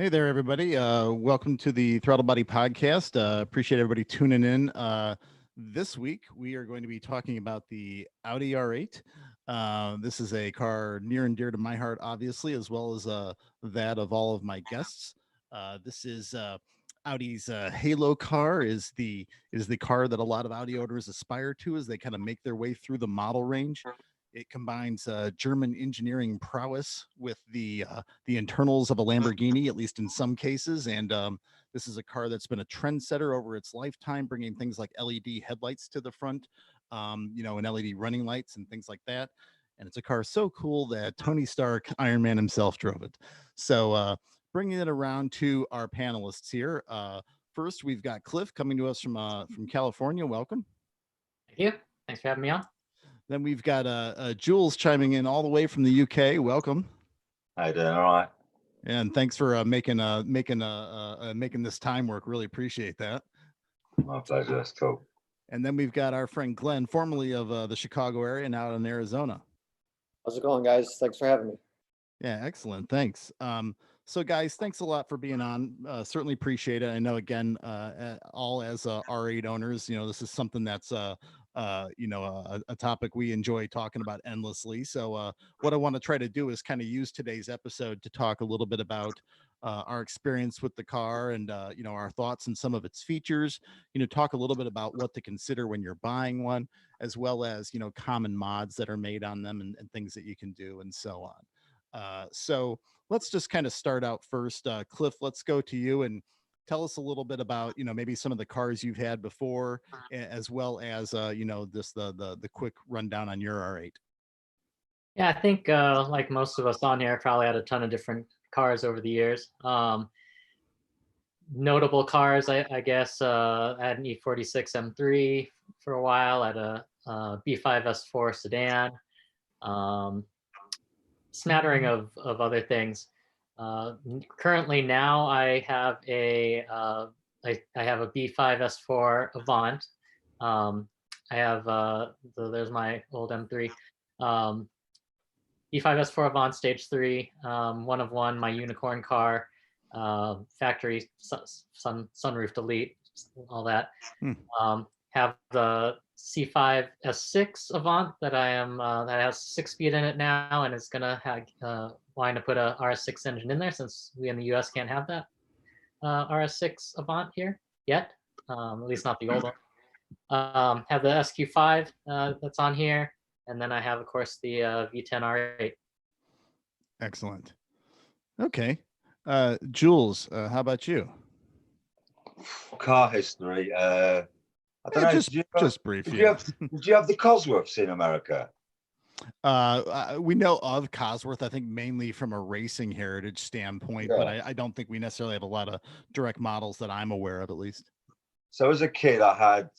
Hey there, everybody. Welcome to the Throttle Buddy podcast. Appreciate everybody tuning in. This week, we are going to be talking about the Audi R8. This is a car near and dear to my heart, obviously, as well as that of all of my guests. This is Audi's Halo car. Is the car that a lot of Audi owners aspire to as they kind of make their way through the model range. It combines German engineering prowess with the internals of a Lamborghini, at least in some cases. And this is a car that's been a trendsetter over its lifetime, bringing things like LED headlights to the front, and LED running lights and things like that. And it's a car so cool that Tony Stark, Iron Man himself, drove it. So bringing it around to our panelists here. First, we've got Cliff coming to us from California. Welcome. Thank you. Thanks for having me on. Then we've got Jules chiming in all the way from the UK. Welcome. How you doing? All right. And thanks for making this time work. Really appreciate that. My pleasure. That's cool. And then we've got our friend Glenn, formerly of the Chicago area, and out in Arizona. How's it going, guys? Thanks for having me. Yeah, excellent. Thanks. So guys, thanks a lot for being on. Certainly appreciate it. I know, again, all as R8 owners, this is something that's a topic we enjoy talking about endlessly. So what I want to try to do is kind of use today's episode to talk a little bit about our experience with the car and our thoughts on some of its features, talk a little bit about what to consider when you're buying one, as well as common mods that are made on them and things that you can do and so on. So let's just kind of start out first. Cliff, let's go to you and tell us a little bit about maybe some of the cars you've had before, as well as the quick rundown on your R8. Yeah, I think like most of us on here, probably had a ton of different cars over the years. Notable cars, I guess, I had an E46 M3 for a while, I had a B5 S4 sedan, smattering of other things. Currently now I have a B5 S4 Avant. I have there's my old M3. B5 S4 Avant Stage 3, one of one, my unicorn car, factory sunroof delete, all that. Have the C5 S6 Avant that that has 6-speed in it now, and it's gonna have wanting to put a RS6 engine in there since we in the US can't have that RS6 Avant here yet, at least not the old one. Have the SQ5 that's on here, and then I have, of course, the V10 R8. Excellent. Okay. Jules, how about you? Car history. I don't know. Just brief. Did you have the Cosworths in America? We know of Cosworth, I think mainly from a racing heritage standpoint, but I don't think we necessarily have a lot of direct models that I'm aware of, at least. So as a kid, I had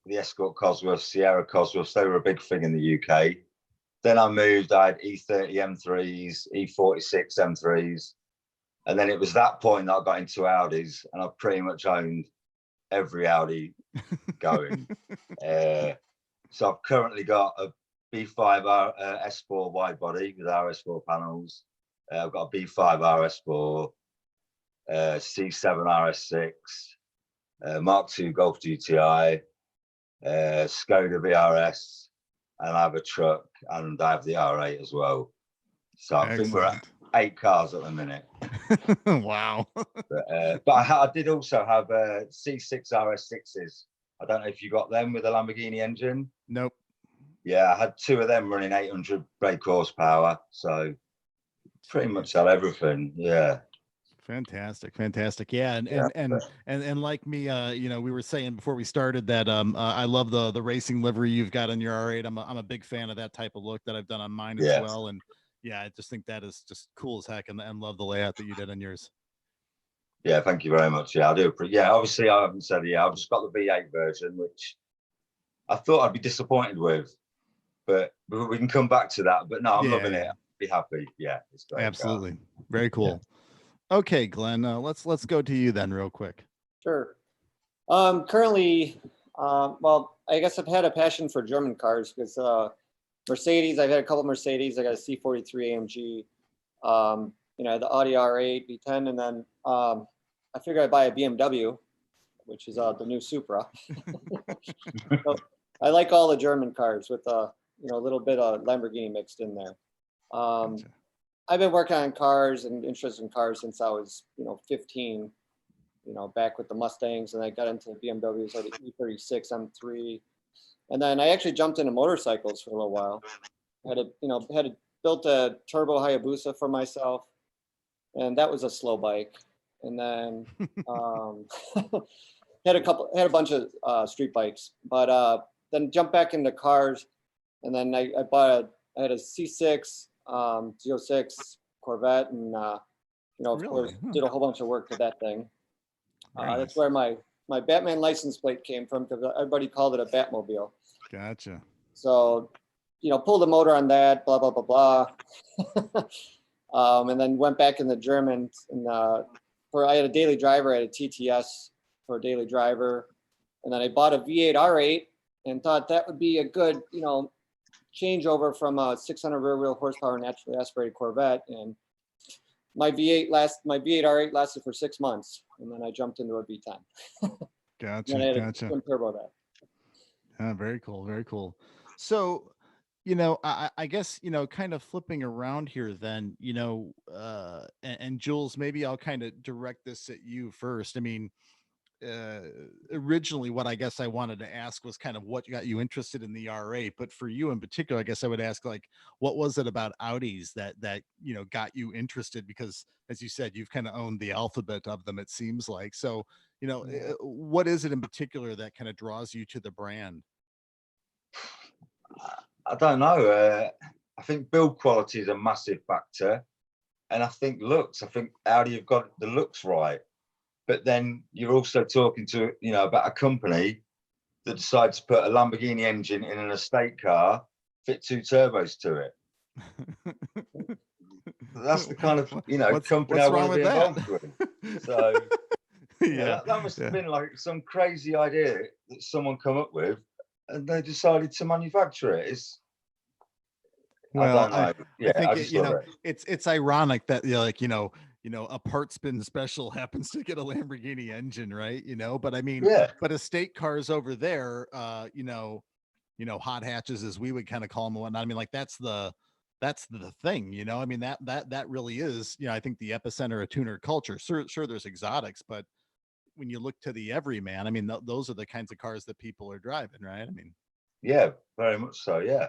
the Escort Cosworths, Sierra Cosworths. They were a big thing in the UK. Then I moved, I had E30 M3s, E46 M3s. And then it was that point that I got into Audis, and I pretty much owned every Audi going. So I've currently got a B5 S4 wide body with RS4 panels. I've got a B5 RS4, C7 RS6, Mark II Golf GTI, Skoda VRS, and I have a truck, and I have the R8 as well. So I think we're at 8 cars at the minute. Wow. But I did also have C6 RS6s. I don't know if you got them with a Lamborghini engine. Nope. Yeah, I had 2 of them running 800 brake horsepower. So pretty much had everything. Yeah. Fantastic. Yeah, and like me, we were saying before we started that I love the racing livery you've got on your R8. I'm a big fan of that type of look that I've done on mine as well. And yeah, I just think that is just cool as heck, and love the layout that you did on yours. Yeah, thank you very much. Yeah, I do. Yeah, obviously I haven't said it yet. I've just got the V8 version, which I thought I'd be disappointed with, but we can come back to that. But no, I'm loving it. I'll be happy. Yeah, it's great. Absolutely. Very cool. Yeah. Okay, Glenn, let's go to you then real quick. Sure. Currently, well, I guess I've had a passion for German cars because Mercedes, I've had a couple Mercedes. I got a C43 AMG. you know, the Audi R8 V10, and then I figured I'd buy a BMW, which is the new Supra. So I like all the German cars with you know, a little bit of Lamborghini mixed in there. Gotcha. I've been working on cars and interested in cars since I was, you know, 15. You know, back with the Mustangs, and I got into BMWs like the E36 M3, and then I actually jumped into motorcycles for a little while. Built a turbo Hayabusa for myself, and that was a slow bike. And then had a bunch of street bikes, but then jumped back into cars, and then I had a C6 Z06 Corvette, and you know, of course, did a whole bunch of work to that thing. That's where my Batman license plate came from, because everybody called it a Batmobile. Gotcha. So, you know, pulled the motor on that, blah, blah, blah, blah. And then went back in the German, and I had a daily driver, I had a TTS for a daily driver. And then I bought a V8 R8 and thought that would be a good, you know, changeover from a 600 rear wheel horsepower naturally aspirated Corvette. And my V8 R8 lasted for 6 months, and then I jumped into a V10. Gotcha. And I had Gotcha. a turbo that. Very cool. Very cool. So, you know, I guess, you know, kind of flipping around here then, you know, and Jules, maybe I'll kind of direct this at you first. I mean, originally what I guess I wanted to ask was kind of what got you interested in the R8, but for you in particular, I guess I would ask, like, what was it about Audis that you know got you interested? Because as you said, you've kind of owned the alphabet of them, it seems like. So, you know, what is it in particular that kind of draws you to the brand? I don't know. I think build quality is a massive factor, and I think looks. I think Audi have got the looks right. But then you're also talking to, you know, about a company that decides to put a Lamborghini engine in an estate car, fit 2 turbos to it. That's the kind of, you know, company I want to be involved with. So yeah, that must have been like some crazy idea that someone come up with, and they decided to manufacture it. It's, well, I don't know. Yeah, I think I just you love know, it. it's ironic that, you know, like, you know, a part spin special happens to get a Lamborghini engine, right? You know, but I mean, Yeah. but estate cars over there, you know, hot hatches, as we would kind of call them and whatnot. I mean, like, that's the thing, you know. I mean, that really is, you know, I think the epicenter of tuner culture. Sure, there's exotics, but when you look to the everyman, I mean, those are the kinds of cars that people are driving, right? I mean, yeah, very much so. Yeah,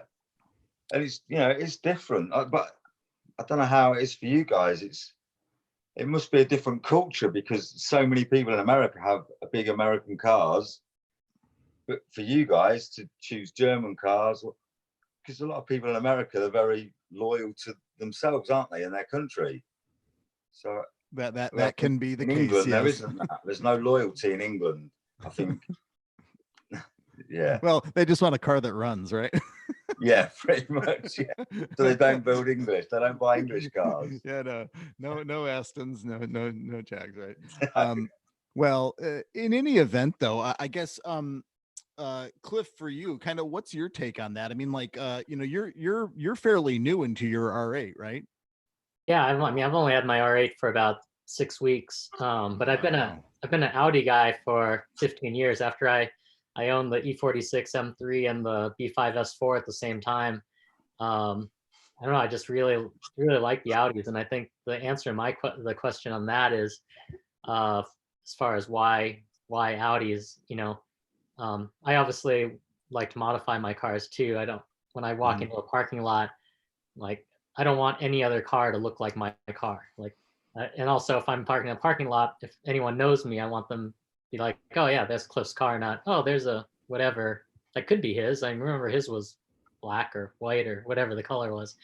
and it's, you know, it's different, but I don't know how it is for you guys. It must be a different culture, because so many people in America have a big American cars, but for you guys to choose German cars, because a lot of people in America are very loyal to themselves, aren't they, in their country? So that can be the in case. England, there Yes. isn't that. There's no loyalty in England, I think. Yeah. Well, they just want a car that runs, right? Yeah, pretty much. Yeah. So they don't build English. They don't buy English cars. Yeah, no Astons, no Jags, right? Well, in any event, though, I guess, Cliff, for you, kind of, what's your take on that? I mean, like, you know, you're fairly new into your R8, right? Yeah, I mean, I've only had my R8 for about 6 weeks, but I've been an Audi guy for 15 years. After I owned the E46 M3 and the B5 S4 at the same time. I don't know. I just really like the Audis, and I think the answer to the question on that is, as far as why Audis, you know, I obviously like to modify my cars too. When I walk into a parking lot, like, I don't want any other car to look like my car. Like, and also if I'm parking in a parking lot, if anyone knows me, I want them to be like, oh yeah, that's Cliff's car, not, oh, there's a whatever that could be his. I remember his was black or white or whatever the color was.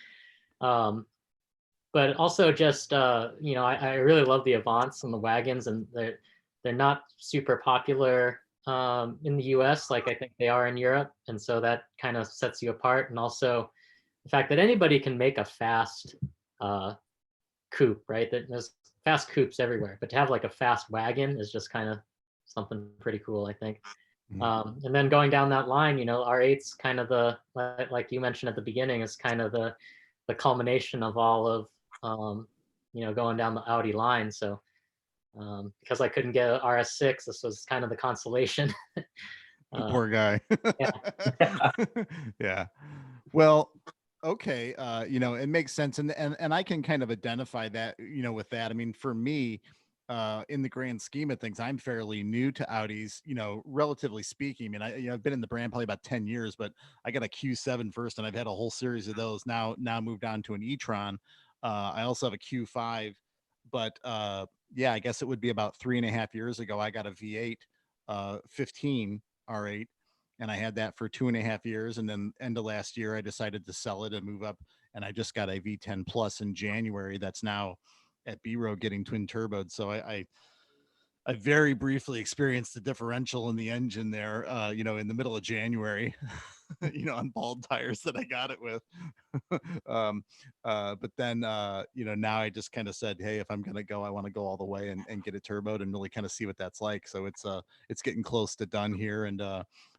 But also just, you know, I really love the Avants and the wagons, and they're not super popular in the US like I think they are in Europe. And so that kind of sets you apart. And also the fact that anybody can make a fast coupe, right? That there's fast coupes everywhere, but to have like a fast wagon is just kind of something pretty cool, I think. And then going down that line, you know, R8's kind of the, like you mentioned at the beginning, is kind of the culmination of all of going down the Audi line. So because I couldn't get an RS6, this was kind of the consolation. The poor guy. Yeah. Yeah. Well, okay. It makes sense. And I can kind of identify that, with that. I mean, for me, in the grand scheme of things, I'm fairly new to Audis, relatively speaking. I mean, I've been in the brand probably about 10 years, but I got a Q7 first, and I've had a whole series of those now moved on to an e-tron. I also have a Q5, but yeah, I guess it would be about 3.5 years ago, I got a V8 15 R8, and I had that for 2.5 years. And then end of last year, I decided to sell it and move up, and I just got a V10 Plus in January. That's now at B Road getting twin turboed. So I very briefly experienced the differential in the engine there, in the middle of January, on bald tires that I got it with. But then, now I just kind of said, hey, if I'm going to go, I want to go all the way and get it turboed and really kind of see what that's like. So it's getting close to done here. And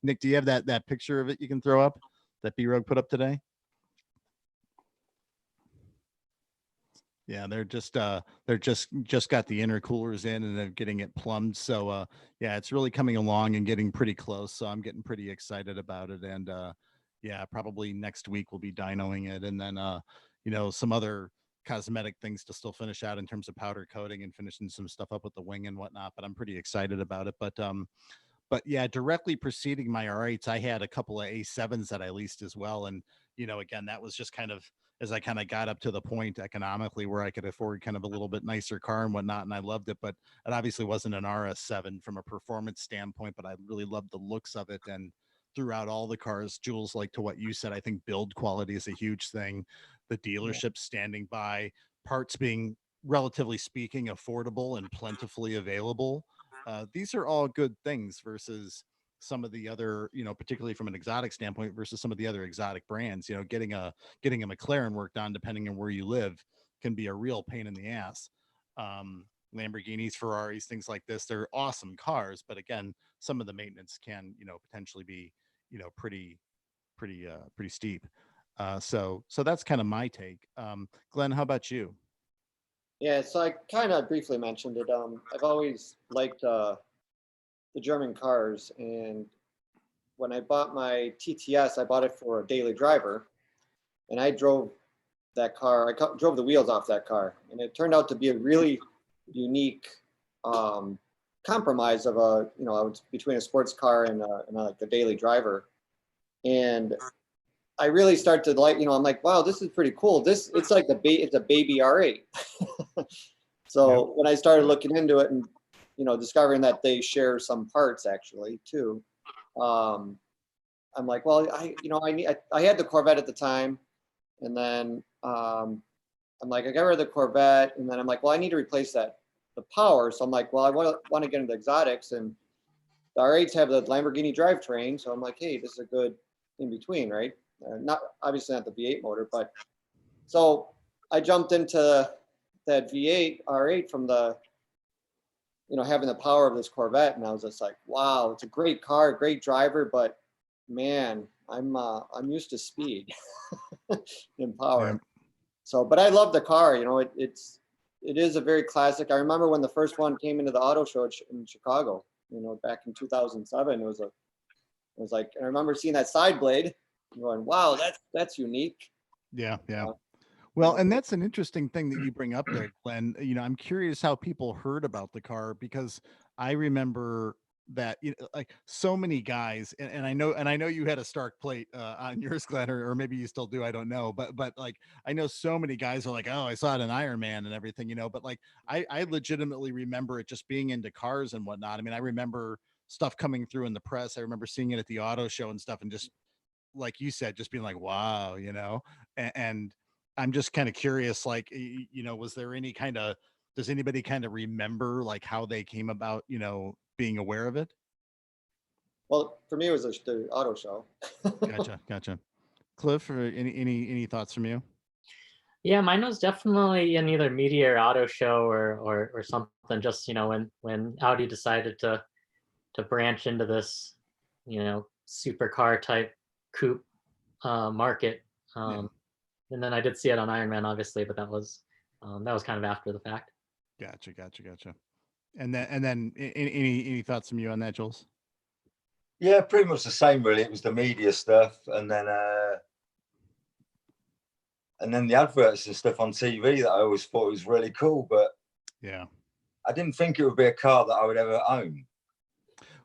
Nick, do you have that picture of it you can throw up that B Road put up today? Yeah, they're just got the intercoolers in, and they're getting it plumbed. So yeah, it's really coming along and getting pretty close. So I'm getting pretty excited about it. And yeah, probably next week we'll be dynoing it, and then some other cosmetic things to still finish out in terms of powder coating and finishing some stuff up with the wing and whatnot. But I'm pretty excited about it. But yeah, directly preceding my R8s, I had a couple of A7s that I leased as well. And, again, that was just kind of as I kind of got up to the point economically where I could afford kind of a little bit nicer car and whatnot. And I loved it, but it obviously wasn't an RS7 from a performance standpoint, but I really loved the looks of it. And throughout all the cars, Jules, like to what you said, I think build quality is a huge thing. The dealership standing by, parts being relatively speaking affordable and plentifully available. These are all good things versus some of the other, particularly from an exotic standpoint versus some of the other exotic brands. Getting a McLaren worked on, depending on where you live, can be a real pain in the ass. Lamborghinis, Ferraris, things like this, they're awesome cars, but again, some of the maintenance can, potentially be, pretty steep. So that's kind of my take. Glenn, how about you? Yeah, so I kind of briefly mentioned it. I've always liked the German cars, and when I bought my TTS, I bought it for a daily driver, and I drove that car. Drove the wheels off that car, and it turned out to be a really unique compromise of between a sports car and like a daily driver. And I really start to like, I'm like, wow, this is pretty cool. It's like it's a baby R8. So when I started looking into it and, discovering that they share some parts actually too, I'm like, well, I had the Corvette at the time, and then I'm like, I got rid of the Corvette, and then I'm like, well, I need to replace the power. So I'm like, well, I want to get into exotics, and the R8s have the Lamborghini drivetrain. So I'm like, hey, this is a good in between, right? Not obviously not the V8 motor, but so I jumped into that V8 R8 from the, having the power of this Corvette, and I was just like, wow, it's a great car, great driver, but man, I'm used to speed and power. Yeah. So, but I love the car. It is a very classic. I remember when the first one came into the auto show in Chicago, back in 2007. It was like, I remember seeing that side blade, going, wow, that's unique. Yeah. Well, and that's an interesting thing that you bring up there, Glenn. I'm curious how people heard about the car, because I remember that, like so many guys, and I know you had a Stark plate on yours, Glenn, or maybe you still do, I don't know, but like I know so many guys are like, oh, I saw it in Iron Man and everything, but like I legitimately remember it just being into cars and whatnot. I mean, I remember stuff coming through in the press. I remember seeing it at the auto show and stuff, and just like you said, just being like, wow, and I'm just kind of curious, like, was there any does anybody kind of remember like how they came about, being aware of it? Well, for me, it was the auto show. Gotcha. Cliff, or any thoughts from you? Yeah, mine was definitely in either media or auto show or something. Just when Audi decided to branch into this, supercar type coupe market. And then I did see it on Iron Man, obviously, but that was That was kind of after the fact. Gotcha. And then any thoughts from you on that, Jules? Yeah, pretty much the same really. It was the media stuff, and then the adverts and stuff on TV that I always thought was really cool, but Yeah. I didn't think it would be a car that I would ever own.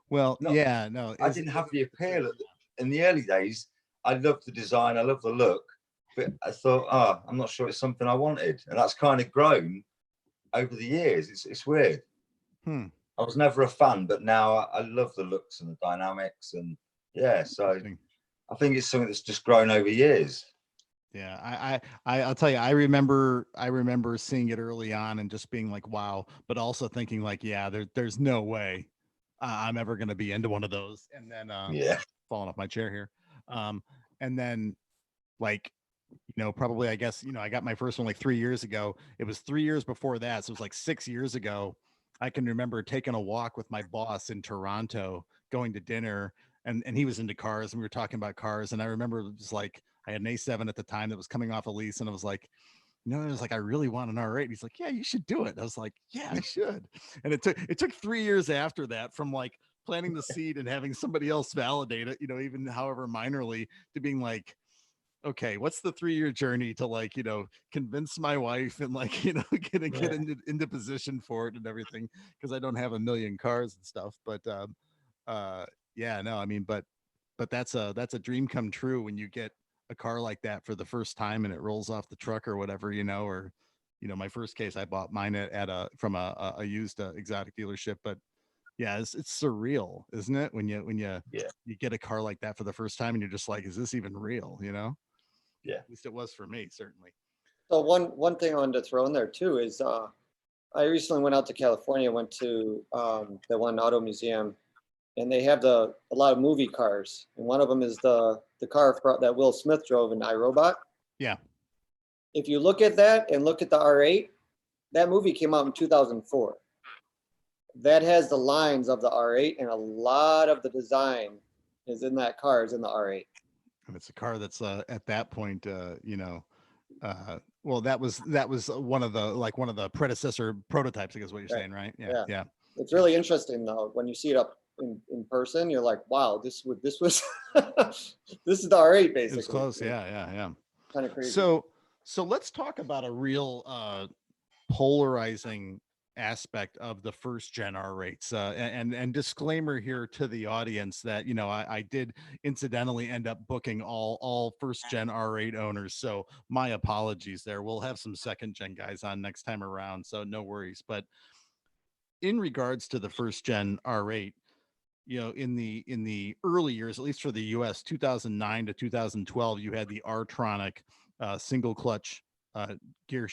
Well, No, yeah, no, I didn't have the appeal in the early days. I loved the design, I loved the look, but I thought, I'm not sure it's something I wanted, and that's kind of grown over the years. It's weird. I was never a fan, but now I love the looks and the dynamics, and yeah, so I think it's something that's just grown over years. Yeah, I'll tell you, I remember seeing it early on and just being like, wow, but also thinking like, yeah, there's no way I'm ever going to be into one of those. And then falling off my chair here. And then like, probably, I guess, I got my first one like 3 years ago. It was 3 years before that. So it was like 6 years ago. I can remember taking a walk with my boss in Toronto, going to dinner, and he was into cars, and we were talking about cars. And I remember it was like, I had an A7 at the time that was coming off a lease, and I was like, it was like, I really want an R8. He's like, yeah, you should do it. I was like, yeah, I should. And it took 3 years after that, from like planting the seed and having somebody else validate it, even however minorly, to being like, okay, what's the 3-year journey to like, convince my wife and like, get into position for it and everything, because I don't have a million cars and stuff. But yeah, no, I mean, but that's a dream come true when you get a car like that for the first time and it rolls off the truck or whatever, or my first case, I bought mine from a used exotic dealership. But yeah, it's surreal, isn't it, when you get a car like that for the first time and you're just like, is this even real? Yeah, at least it was for me, certainly. So one thing I wanted to throw in there too is I recently went out to California, went to the one auto museum, and they have a lot of movie cars, and one of them is the car that Will Smith drove in iRobot. Yeah. If you look at that and look at the R8, that movie came out in 2004. That has the lines of the R8, and a lot of the design is in that car, is in the R8. And it's a car that's at that point, well, that was one of the predecessor prototypes, I guess what you're saying, right? Yeah. It's really interesting though when you see it up in person. You're like, wow, this was this is the R8 basically. It's close, yeah. Kind of crazy. So let's talk about a real polarizing aspect of the first gen R8s, and disclaimer here to the audience that I did incidentally end up booking all first gen R8 owners, so my apologies there. We'll have some second gen guys on next time around, so no worries. But in regards to the first gen R8, in the early years, at least for the US, 2009 to 2012, you had the R-Tronic single clutch gear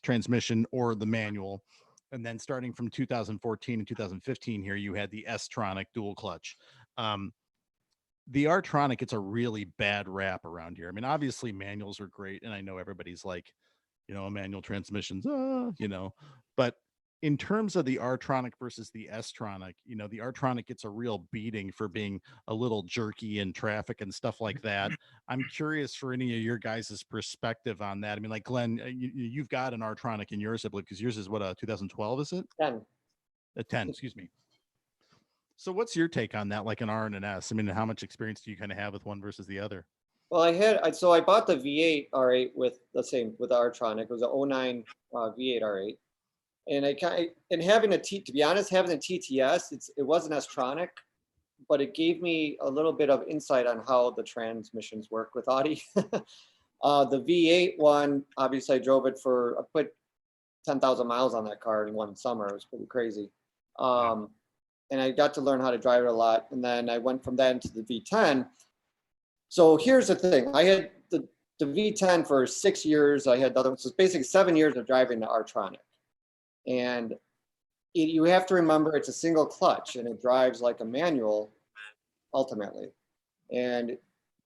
transmission, or the manual. And then starting from 2014 and 2015 here, you had the S-Tronic dual clutch. The R-Tronic gets a really bad rap around here. I mean, obviously manuals are great, and I know everybody's like, manual transmissions, but in terms of the R-Tronic versus the S-Tronic, the R-Tronic gets a real beating for being a little jerky in traffic and stuff like that. I'm curious for any of your guys' perspective on that. I mean, like Glenn, you've got an R-Tronic in yours, I believe, because yours is what, 2012, is it? 10. A 10, excuse me. So what's your take on that, like an R and an S? I mean, how much experience do you kind of have with one versus the other? Well, I bought the V8 R8 with the R-Tronic. It was an 09 V8 R8. And to be honest, having a TTS, it wasn't S-Tronic, but it gave me a little bit of insight on how the transmissions work with Audi. The V8 one, obviously I drove it I put 10,000 miles on that car in one summer. It was pretty crazy. And I got to learn how to drive it a lot. And then I went from that into the V10. So here's the thing. I had the V10 for 6 years. I had the other, so it's basically 7 years of driving the R-Tronic. And you have to remember it's a single clutch and it drives like a manual ultimately. And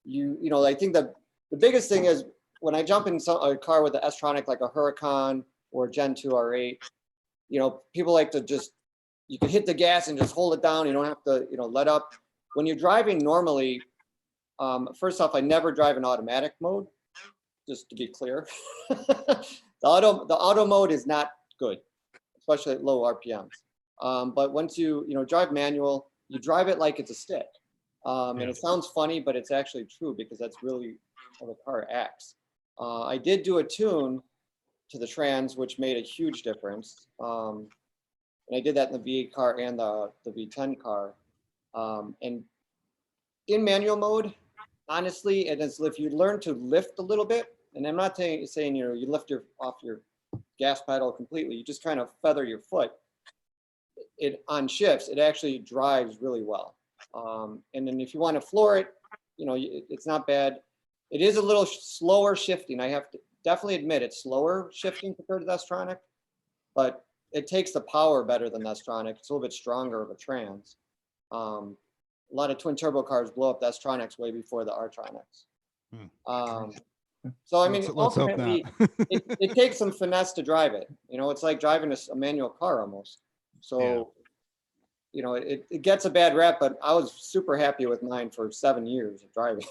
I think the biggest thing is when I jump in a car with an S-Tronic, like a Huracan or a Gen 2 R8, people like to you can hit the gas and just hold it down. You don't have to, let up. When you're driving normally, first off, I never drive in automatic mode. just to be clear. The auto mode is not good, especially at low RPMs. But once you drive manual, you drive it like it's a stick. And it sounds funny, but it's actually true because that's really how the car acts. I did do a tune to the trans, which made a huge difference. And I did that in the V8 car and the V10 car. And in manual mode, honestly, and if you learn to lift a little bit, and I'm not saying you lift off your gas pedal completely, you just kind of feather your foot. It on shifts, it actually drives really well. And then if you want to floor it, it's not bad. It is a little slower shifting. I have to definitely admit it's slower shifting compared to the S-tronic, but it takes the power better than the S-tronic. It's a little bit stronger of a trans. A lot of twin turbo cars blow up the S-tronics way before the R-tronics. So I mean, ultimately, it takes some finesse to drive it. It's like driving a manual car almost. So, it gets a bad rap, but I was super happy with mine for 7 years of driving.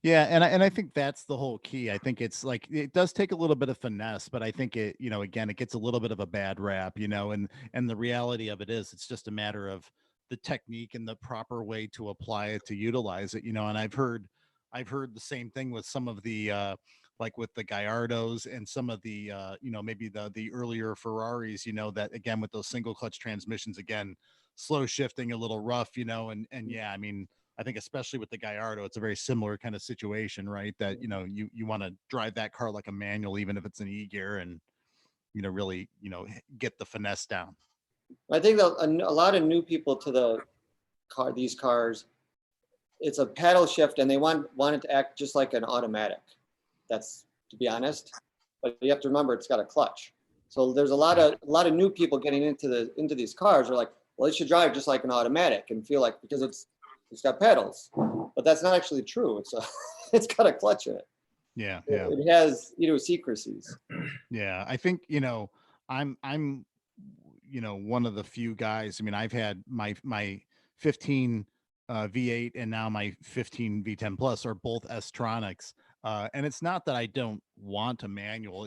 Yeah, and I think that's the whole key. I think it's like it does take a little bit of finesse, but I think it, again, it gets a little bit of a bad rap, and the reality of it is it's just a matter of the technique and the proper way to apply it, to utilize it, and I've heard the same thing with some of the like with the Gallardos and some of the maybe the earlier Ferraris, that again with those single clutch transmissions, again, slow shifting, a little rough, and yeah, I mean, I think especially with the Gallardo, it's a very similar kind of situation, right? That, you want to drive that car like a manual, even if it's an E-gear, and, really, get the finesse down. I think that a lot of new people to these cars, it's a paddle shift and they want it to act just like an automatic. That's, to be honest, but you have to remember it's got a clutch. So there's a lot of new people getting into these cars are like, well, it should drive just like an automatic and feel like, because it's got pedals, but that's not actually true. It's got a clutch in it. Yeah. It has idiosyncrasies. Yeah, I think I'm one of the few guys. I mean, I've had my 15 V8 and now my 15 V10 Plus are both S-tronics, and it's not that I don't want a manual.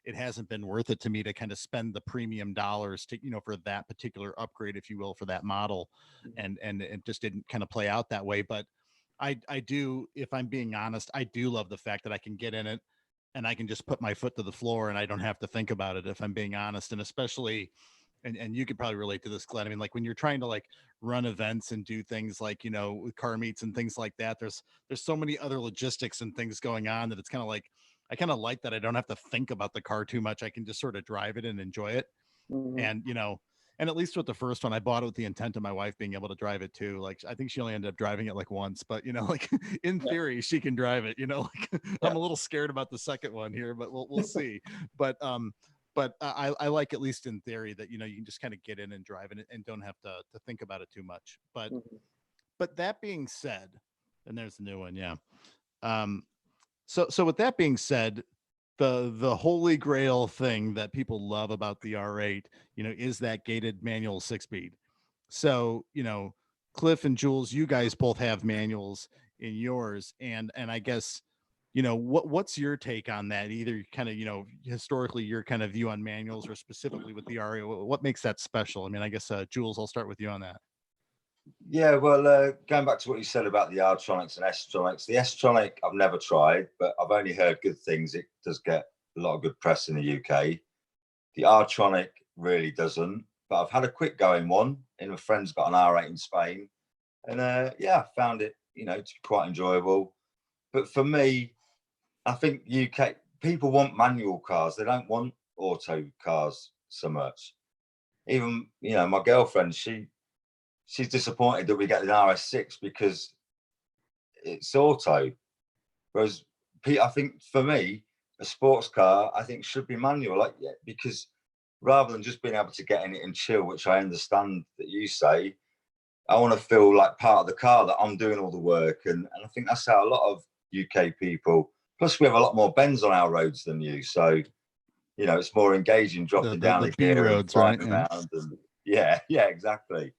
It hasn't been worth it to me to kind of spend the premium dollars to for that particular upgrade, if you will, for that model, and it just didn't kind of play out that way. But I do, if I'm being honest, I do love the fact that I can get in it and I can just put my foot to the floor and I don't have to think about it, if I'm being honest. And especially, and you could probably relate to this, Glenn. I mean, like when you're trying to like run events and do things like, with car meets and things like that, there's so many other logistics and things going on that it's kind of like, I kind of like that I don't have to think about the car too much. I can just sort of drive it and enjoy it. Mm-hmm. And, and at least with the first one, I bought it with the intent of my wife being able to drive it too. Like, I think she only ended up driving it like once, but like in theory, she can drive it, I'm a little scared about the second one here, but we'll see. But I like, at least in theory, that, you can just kind of get in and drive it and don't have to think about it too much. But, but that being said, and there's the new one. Yeah. So with that being said, the holy grail thing that people love about the R8, is that gated manual 6-speed. So, Cliff and Jules, you guys both have manuals in yours. And I guess, what's your take on that? Either kind of, historically, your kind of view on manuals, or specifically with the R8, what makes that special? I mean, I guess, Jules, I'll start with you on that. Yeah, well, going back to what you said about the R-tronics and S-tronics, the S-tronic I've never tried, but I've only heard good things. It does get a lot of good press in the UK. The R-tronic really doesn't, but I've had a quick go in one, and a friend's got an R8 in Spain, and I found it, to be quite enjoyable. But for me, I think UK people want manual cars. They don't want auto cars so much. Even, my girlfriend, she's disappointed that we get an RS6 because it's auto. Whereas I think for me, a sports car, I think should be manual, because rather than just being able to get in it and chill, which I understand that you say, I want to feel like part of the car, that I'm doing all the work. And I think that's how a lot of UK people, plus we have a lot more bends on our roads than you. So, it's more engaging dropping down the B roads, right? Yeah, exactly.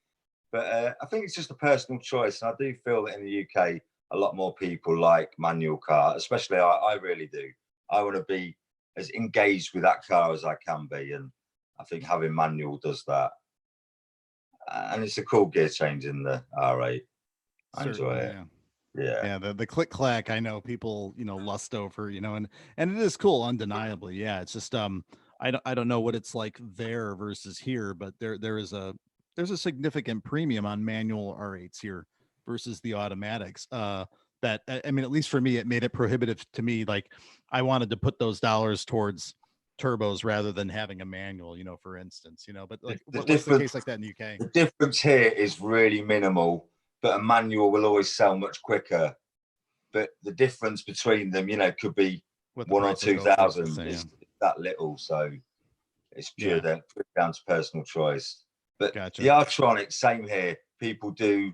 But I think it's just a personal choice. And I do feel that in the UK, a lot more people like manual car, especially I really do. I want to be as engaged with that car as I can be, and I think having manual does that. And it's a cool gear change in the R8. I enjoy it. Yeah. The click clack, I know people, lust over, and it is cool, undeniably. Yeah. It's just I don't know what it's like there versus here, but there's a significant premium on manual R8s here versus the automatics. That, I mean, at least for me, it made it prohibitive to me. Like, I wanted to put those dollars towards turbos rather than having a manual, for instance, but like what's the case like that in the UK? The difference here is really minimal, but a manual will always sell much quicker. But the difference between them, could be 1,000 or 2,000. It's that little, so it's pure down to personal choice. But the R8, same here. People do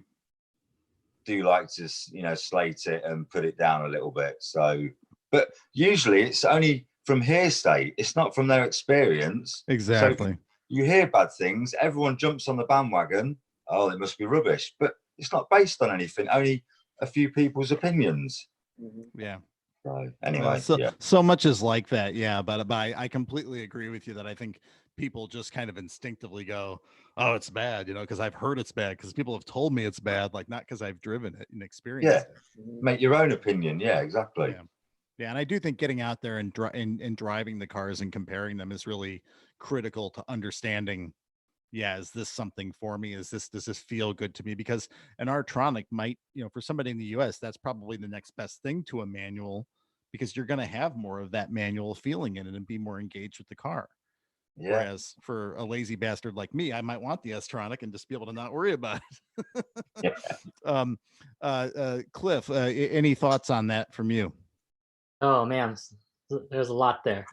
like to, slate it and put it down a little bit. So, but usually it's only from hearsay. It's not from their experience. Exactly. So you hear bad things. Everyone jumps on the bandwagon. Oh, it must be rubbish. But it's not based on anything. Only a few people's opinions. Yeah. So anyway, so much is like that. Yeah. But I completely agree with you that I think people just kind of instinctively go, oh, it's bad, because I've heard it's bad, because people have told me it's bad, like not because I've driven it and experienced it. Make your own opinion. Yeah, exactly. Yeah. And I do think getting out there and driving the cars and comparing them is really critical to understanding, is this something for me? Does this feel good to me? Because an R-tronic might, for somebody in the US, that's probably the next best thing to a manual, because you're going to have more of that manual feeling in it and be more engaged with the car. Yeah. Whereas for a lazy bastard like me, I might want the S-tronic and just be able to not worry about it. Cliff, any thoughts on that from you? Oh man, there's a lot there.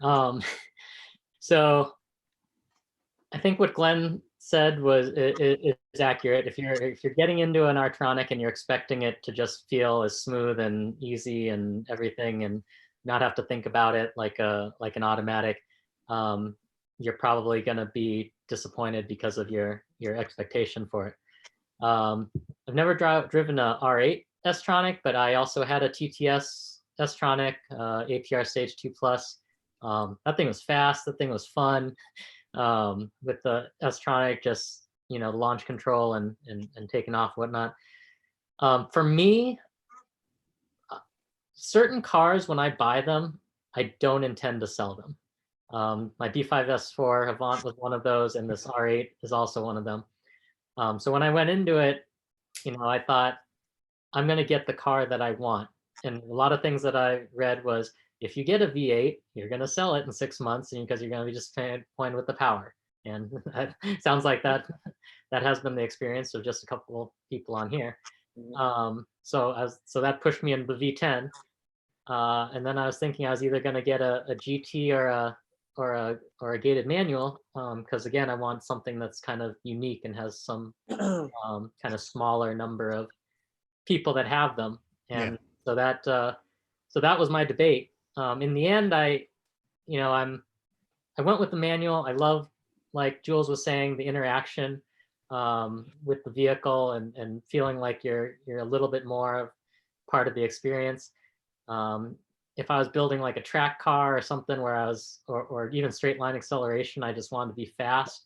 So I think what Glenn said is accurate. If you're getting into an R-tronic and you're expecting it to just feel as smooth and easy and everything, and not have to think about it like an automatic, you're probably going to be disappointed because of your expectation for it. I've never driven a R8 S-tronic, but I also had a TTS S-tronic, APR Stage 2 Plus. That thing was fast. That thing was fun. With the S-tronic, just launch control and taking off, whatnot. For me, certain cars, when I buy them, I don't intend to sell them. My B5 S4 Avant was one of those, and this R8 is also one of them. So when I went into it, I thought, I'm going to get the car that I want. And a lot of things that I read was, if you get a V8, you're going to sell it in 6 months, and because you're going to be just playing with the power. And that sounds like that has been the experience of just a couple of people on here. So that pushed me into the V10. And then I was thinking I was either going to get a GT or a gated manual, because again, I want something that's kind of unique and has some kind of smaller number of people that have them. And so that was my debate. In the end, I went with the manual. I love, like Jules was saying, the interaction with the vehicle and feeling like you're a little bit more of part of the experience. If I was building like a track car or something where I was, or even straight line acceleration, I just wanted to be fast.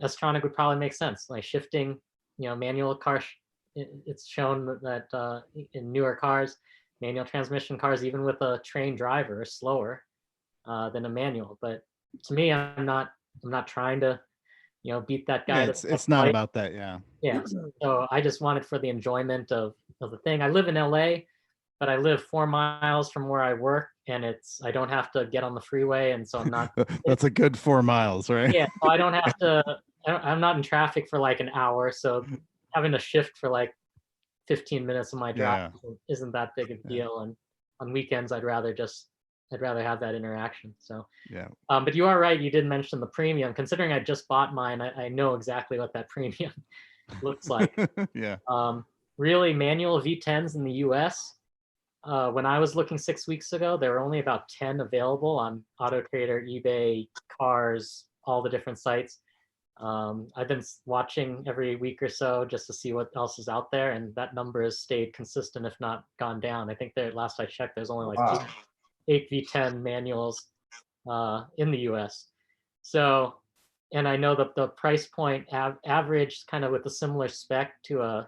S-tronic would probably make sense. Like shifting, manual car, it's shown that in newer cars, manual transmission cars, even with a trained driver, are slower than a manual. But to me, I'm not trying to, beat that guy. Yeah, it's not about that. Yeah. So I just wanted for the enjoyment of the thing. I live in LA, but I live 4 miles from where I work, and I don't have to get on the freeway, and so I'm not. That's a good 4 miles, right? Yeah, so I don't have to. I'm not in traffic for like an hour, so having to shift for like 15 minutes of my drive isn't that big a deal. And on weekends, I'd rather have that interaction. So but you are right. You did mention the premium. Considering I just bought mine, I know exactly what that premium looks like. Really, manual V10s in the US. When I was looking 6 weeks ago, there were only about 10 available on Auto Trader, eBay, Cars, all the different sites. I've been watching every week or so just to see what else is out there, and that number has stayed consistent, if not gone down. I think that last I checked, there's only like Wow. eight V10 manuals in the US. So, and I know that the price point average kind of with a similar spec to an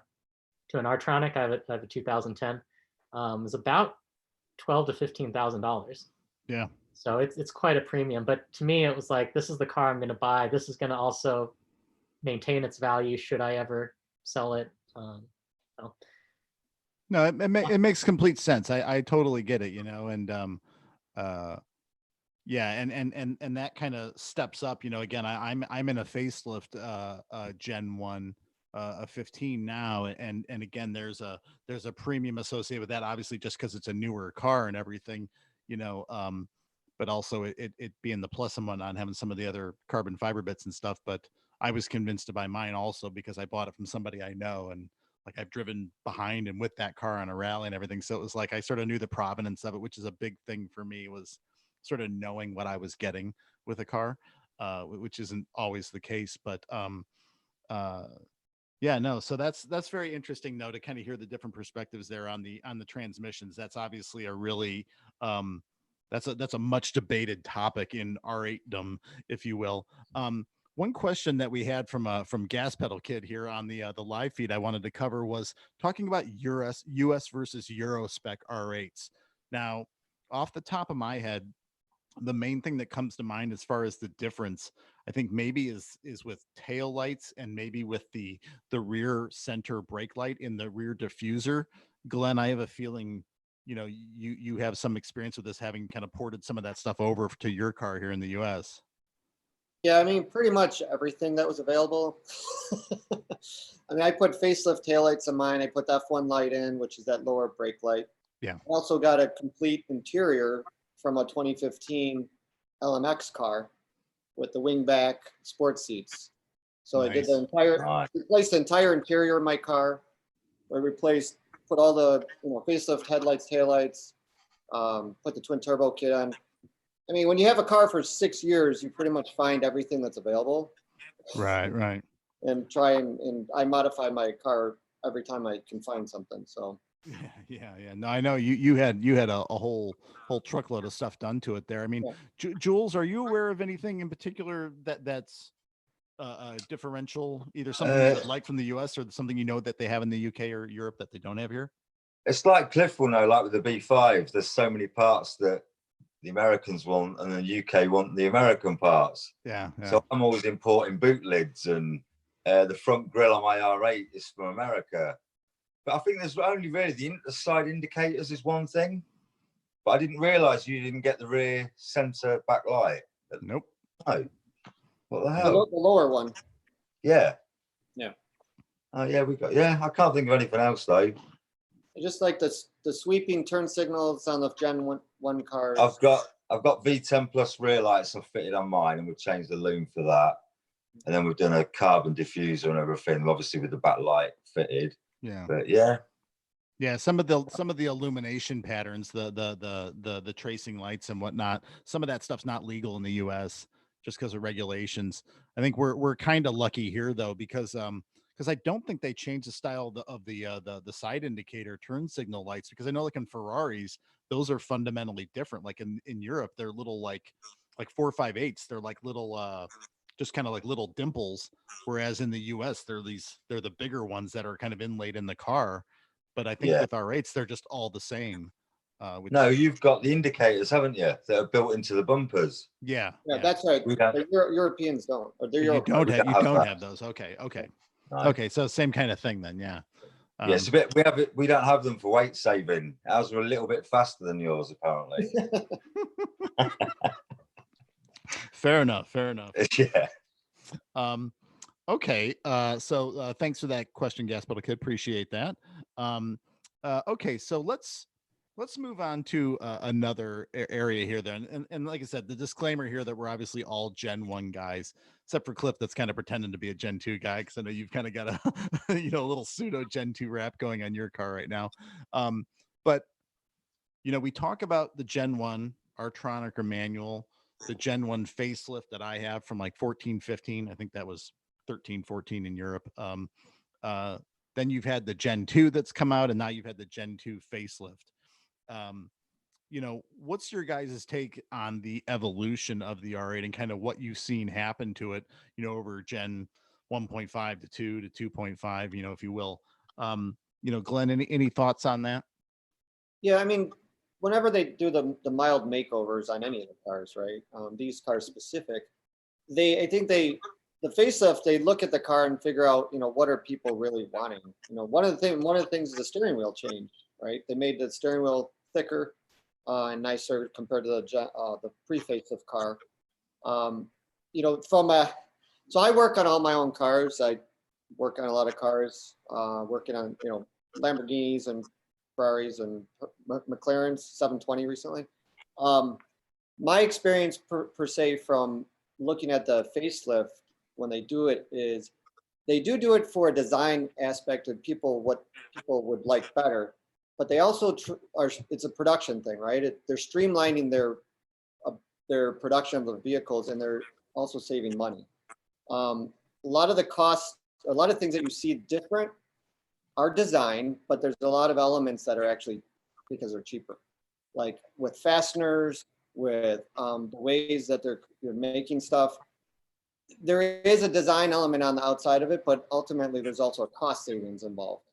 Artronic, I have a 2010, is about $12,000 to $15,000. Yeah. So it's quite a premium. But to me, it was like, this is the car I'm going to buy. This is going to also maintain its value should I ever sell it. So. No, it makes complete sense. I totally get it, and yeah, and that kind of steps up, again, I'm in a facelift Gen 1 a 15 now, and again there's a premium associated with that, obviously just because it's a newer car and everything, but also it being the plus and whatnot, having some of the other carbon fiber bits and stuff. But I was convinced to buy mine also because I bought it from somebody I know, and like I've driven behind and with that car on a rally and everything. So it was like I sort of knew the provenance of it, which is a big thing for me, was sort of knowing what I was getting with a car, which isn't always the case. But yeah, no. So that's very interesting though, to kind of hear the different perspectives there on the transmissions. That's obviously a really that's a much debated topic in R8dom, if you will. One question that we had from Gas Pedal Kid here on the live feed I wanted to cover was talking about US versus Euro spec R8s. Now, off the top of my head, the main thing that comes to mind as far as the difference, I think maybe is with tail lights, and maybe with the rear center brake light in the rear diffuser. Glenn, I have a feeling, you have some experience with this, having kind of ported some of that stuff over to your car here in the US. Yeah, I mean, pretty much everything that was available. I mean, I put facelift taillights on mine. I put the F1 light in, which is that lower brake light. Yeah. I also got a complete interior from a 2015 LMX car with the wingback sports seats. So Nice. I did replaced the entire interior of my car. I put all the facelift headlights, taillights, put the twin turbo kit on. I mean, when you have a car for 6 years, you pretty much find everything that's available. Right. And try and I modify my car every time I can find something. So yeah. No, I know you had a whole truckload of stuff done to it there. I mean, yeah. Jules, are you aware of anything in particular that's differential, either something you would like from the US or something that they have in the UK or Europe that they don't have here? It's like Cliff will know, like with the B5, there's so many parts that the Americans want and the UK want the American parts. Yeah. So I'm always importing boot lids, and the front grille on my R8 is from America. But I think there's only really the side indicators is one thing. But I didn't realize you didn't get the rear center backlight. Nope. No. What the hell? The lower one. Yeah. Yeah. Oh yeah, I can't think of anything else though. Just like the sweeping turn signals on the Gen 1 cars. I've got V10 plus rear lights I've fitted on mine, and we've changed the loom for that. And then we've done a carbon diffuser and everything, obviously with the backlight fitted. Yeah. But yeah, some of the illumination patterns, the tracing lights and whatnot, some of that stuff's not legal in the US just because of regulations. I think we're kind of lucky here though, because I don't think they changed the style of the side indicator turn signal lights, because I know like in Ferraris those are fundamentally different. Like in Europe they're little like 458s, they're like little just kind of like little dimples, whereas in the US they're the bigger ones that are kind of inlaid in the car. But I think with R8s they're just all the same. No, you've got the indicators, haven't you, that are built into the bumpers? Yeah, that's right. The Europeans don't. Or you don't have those. Okay. No. Okay, so same kind of thing then. Yeah. Yeah, it's a bit. We don't have them for weight saving. Ours are a little bit faster than yours, apparently. Fair enough. Yeah. Okay. So thanks for that question, Gas Pedal Kid. Appreciate that. Okay, so let's move on to another area here then. And like I said, the disclaimer here that we're obviously all Gen 1 guys, except for Cliff that's kind of pretending to be a Gen 2 guy, because I know you've kind of got a a little pseudo Gen 2 rap going on your car right now. But we talk about the Gen 1 Artronic or manual, Gen 1 facelift that I have from like 14, 15. I think that was 13, 14 in Europe. Then you've had the Gen 2 that's come out, and now you've had the Gen 2 facelift. You know, what's your guys' take on the evolution of the R8 and kind of what you've seen happen to it, you know, over Gen 1.5 to 2 to 2.5, you know, if you will. You know, Glenn, any thoughts on that? Yeah, I mean, whenever they do the mild makeovers on any of the cars, right? These cars specific, I think the facelift, they look at the car and figure out, you know, what are people really wanting? You know, one of the things is the steering wheel change, right? They made the steering wheel thicker and nicer compared to the pre-facelift car. You know, so I work on all my own cars. I work on a lot of cars, working on, you know, Lamborghinis and Ferraris and McLaren's 720 recently. My experience per se from looking at the facelift when they do it is they do it for a design aspect of what people would like better, but they also it's a production thing, right? They're streamlining their production of the vehicles, and they're also saving money. A lot of the costs, a lot of things that you see different are design, but there's a lot of elements that are actually because they're cheaper, like with fasteners, with the ways that they're making stuff. There is a design element on the outside of it, but ultimately there's also a cost savings involved.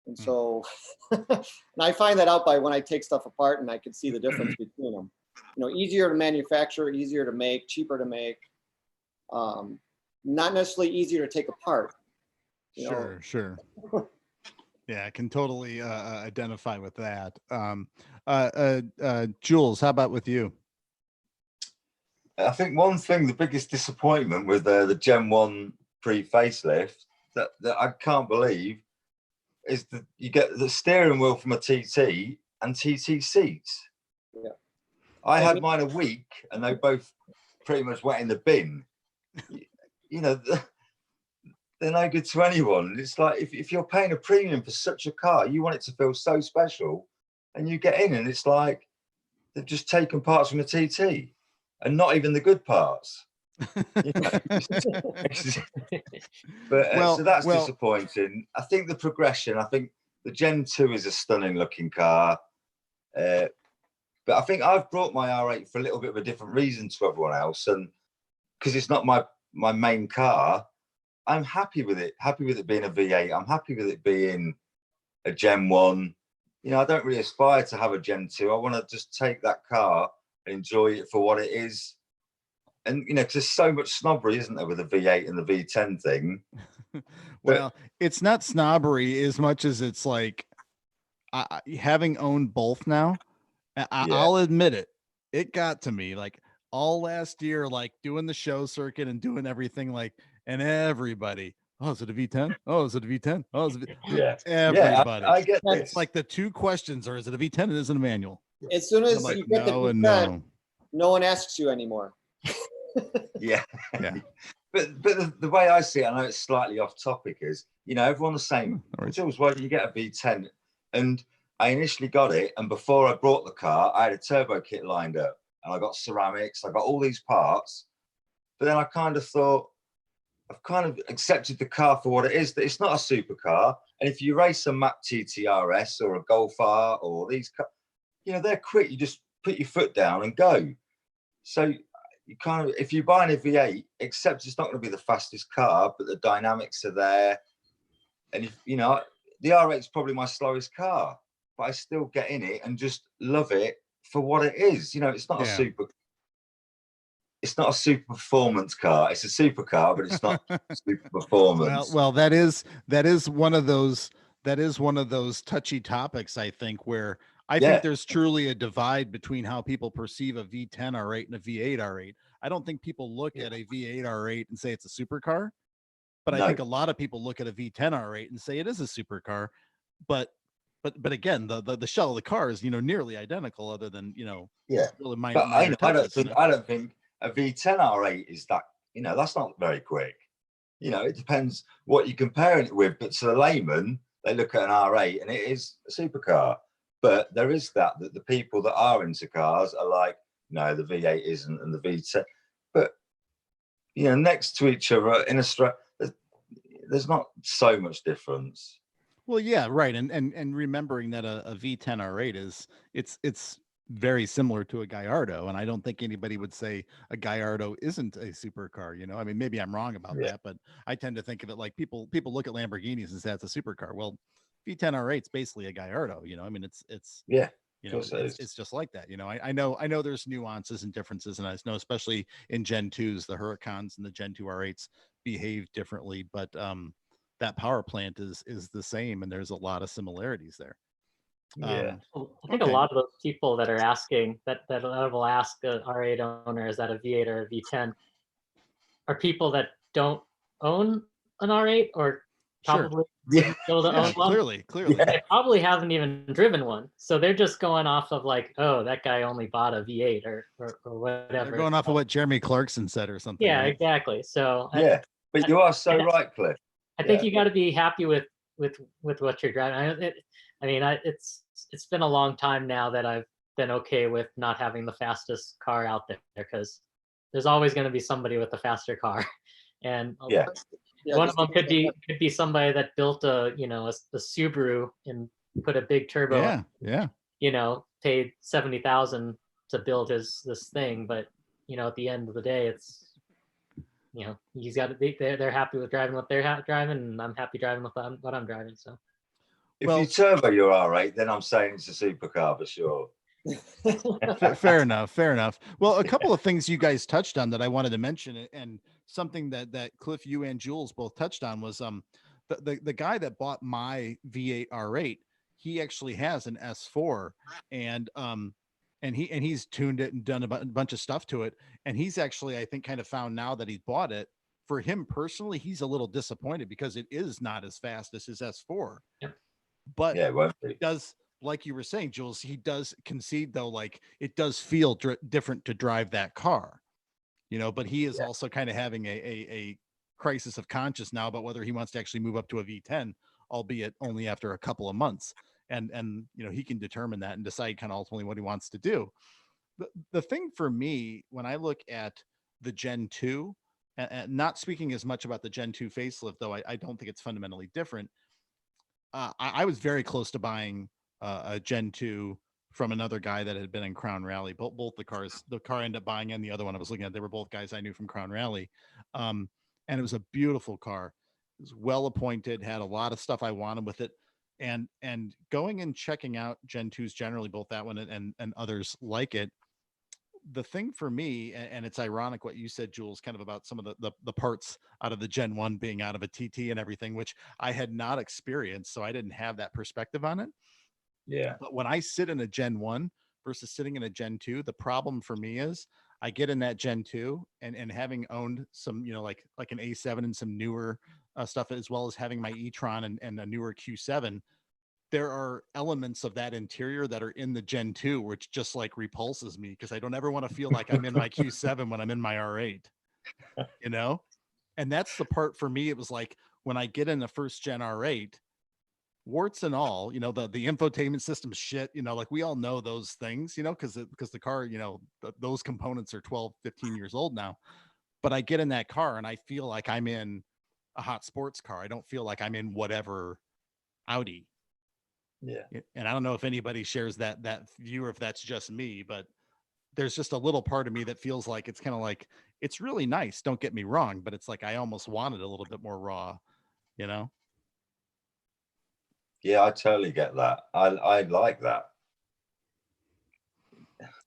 And so, and I find that out by when I take stuff apart and I can see the difference between them. You know, easier to manufacture, easier to make, cheaper to make. Not necessarily easier to take apart. Sure. Yeah, I can totally identify with that. Jules, how about with you? I think one thing, the biggest disappointment with the Gen 1 pre-facelift that I can't believe is that you get the steering wheel from a TT and TT seats. Yeah. I had mine a week and they both pretty much went in the bin. You know, they're no good to anyone. It's like if you're paying a premium for such a car, you want it to feel so special, and you get in and it's like they've just taken parts from a TT and not even the good parts. You know? But so that's disappointing. I think the progression, I think the Gen 2 is a stunning looking car. But I think I've brought my R8 for a little bit of a different reason to everyone else. And because it's not my main car, I'm happy with it being a V8. I'm happy with it being a Gen 1. You know, I don't really aspire to have a Gen 2. I want to just take that car and enjoy it for what it is. And, you know, because there's so much snobbery, isn't there, with the V8 and the V10 thing? Well, it's not snobbery as much as it's like having owned both now. I'll admit it. It got to me like all last year, like doing the show circuit and doing everything like, and everybody, oh, is it a V10? Oh, is it a V10? Oh, is it everybody. I get this. It's like the two questions are, is it a V10 and is it a manual? As soon as you get the V10, no one asks you anymore. Yeah. But the way I see it, I know it's slightly off topic, is, you know, everyone's the same. Jules, why don't you get a V10? And I initially got it, and before I brought the car, I had a turbo kit lined up, and I got ceramics, I got all these parts. But then I kind of thought, I've kind of accepted the car for what it is, that it's not a supercar. And if you race a Mach TT RS or a Golf R or these cars, you know, they're quick. You just put your foot down and go. So you kind of, if you're buying a V8, except it's not going to be the fastest car, but the dynamics are there. And if, you know, the R8 is probably my slowest car, but I still get in it and just love it for what it is. You know, it's not a super performance car. It's a supercar, but it's not super performance. Well, that is one of those touchy topics, I think, where I think there's truly a divide between how people perceive a V10 R8 and a V8 R8. I don't think people look at a V8 R8 and say it's a supercar, but I think a lot of people look at a V10 R8 and say it is a supercar. But again, the shell of the car is, you know, nearly identical, other than, you know, really minor. But I don't think a V10 R8 is that, you know, that's not very quick. You know, it depends what you're comparing it with. But to the layman, they look at an R8 and it is a supercar. But there is that the people that are into cars are like, No, the V8 isn't, and the V10. But next to each other in a there's not so much difference. Well, yeah, right. And remembering that a V10 R8 it's very similar to a Gallardo, and I don't think anybody would say a Gallardo isn't a supercar. I mean, maybe I'm wrong about that, but I tend to think of it like people look at Lamborghinis and say it's a supercar. Well, V10 R8 is basically a Gallardo. I mean, it's it's just like that. I know there's nuances and differences, and I know especially in Gen 2s, the Huracans and the Gen 2 R8s behave differently, but that power plant is the same, and there's a lot of similarities there. Yeah. I think a lot of those people that are asking that will ask an R8 owner, is that a V8 or a V10, are people that don't own an R8 or probably wouldn't be able to own one. Clearly. They probably haven't even driven one, so they're just going off of like, oh, that guy only bought a V8 or whatever. They're going off of what Jeremy Clarkson said or something. Yeah, right? Exactly. So but you are so right, Cliff. I think you got to be happy with what you're driving. It's been a long time now that I've been okay with not having the fastest car out there, because there's always going to be somebody with a faster car, and one of them could be somebody that built a Subaru and put a big turbo. Paid $70,000 to build this thing, but at the end of the day, it's he's got to be. They're happy with driving what they're driving, and I'm happy driving with what I'm driving. So. If you turbo your R8, then I'm saying it's a supercar for sure. Fair enough. Well, a couple of things you guys touched on that I wanted to mention, and something that Cliff, you and Jules both touched on, was the guy that bought my V8 R8. He actually has an S4, and he's tuned it and done a bunch of stuff to it. And he's actually, I think, kind of found now that he's bought it. For him personally, he's a little disappointed because it is not as fast as his S4. Yep. But it does, like you were saying, Jules, he does concede though, like it does feel different to drive that car, but he is also kind of having a crisis of conscience now about whether he wants to actually move up to a V10, albeit only after a couple of months. And he can determine that and decide kind of ultimately what he wants to do. The thing for me, when I look at the Gen 2, and not speaking as much about the Gen 2 facelift, though I don't think it's fundamentally different. I was very close to buying a Gen 2 from another guy that had been in Crown Rally. Both the car I ended up buying and the other one I was looking at, they were both guys I knew from Crown Rally. And it was a beautiful car. It was well appointed, had a lot of stuff I wanted with it. And going and checking out Gen 2s generally, both that one and others like it. The thing for me, and it's ironic what you said, Jules, kind of about some of the parts out of the Gen 1 being out of a TT and everything, which I had not experienced, so I didn't have that perspective on it. Yeah. But when I sit in a Gen 1 versus sitting in a Gen 2, the problem for me is I get in that Gen 2 and having owned some, like an A7 and some newer stuff, as well as having my e-tron and a newer Q7, there are elements of that interior that are in the Gen 2, which just like repulses me because I don't ever want to feel like I'm in my Q7 when I'm in my R8, and that's the part for me. It was like when I get in the first gen R8, warts and all, the infotainment system shit, like we all know those things, because the car, those components are 12, 15 years old now. But I get in that car and I feel like I'm in a hot sports car. I don't feel like I'm in whatever Audi. Yeah. And I don't know if anybody shares that view or if that's just me, but there's just a little part of me that feels like it's kind of like, it's really nice. Don't get me wrong, but it's like, I almost wanted a little bit more raw, Yeah, I totally get that. I like that.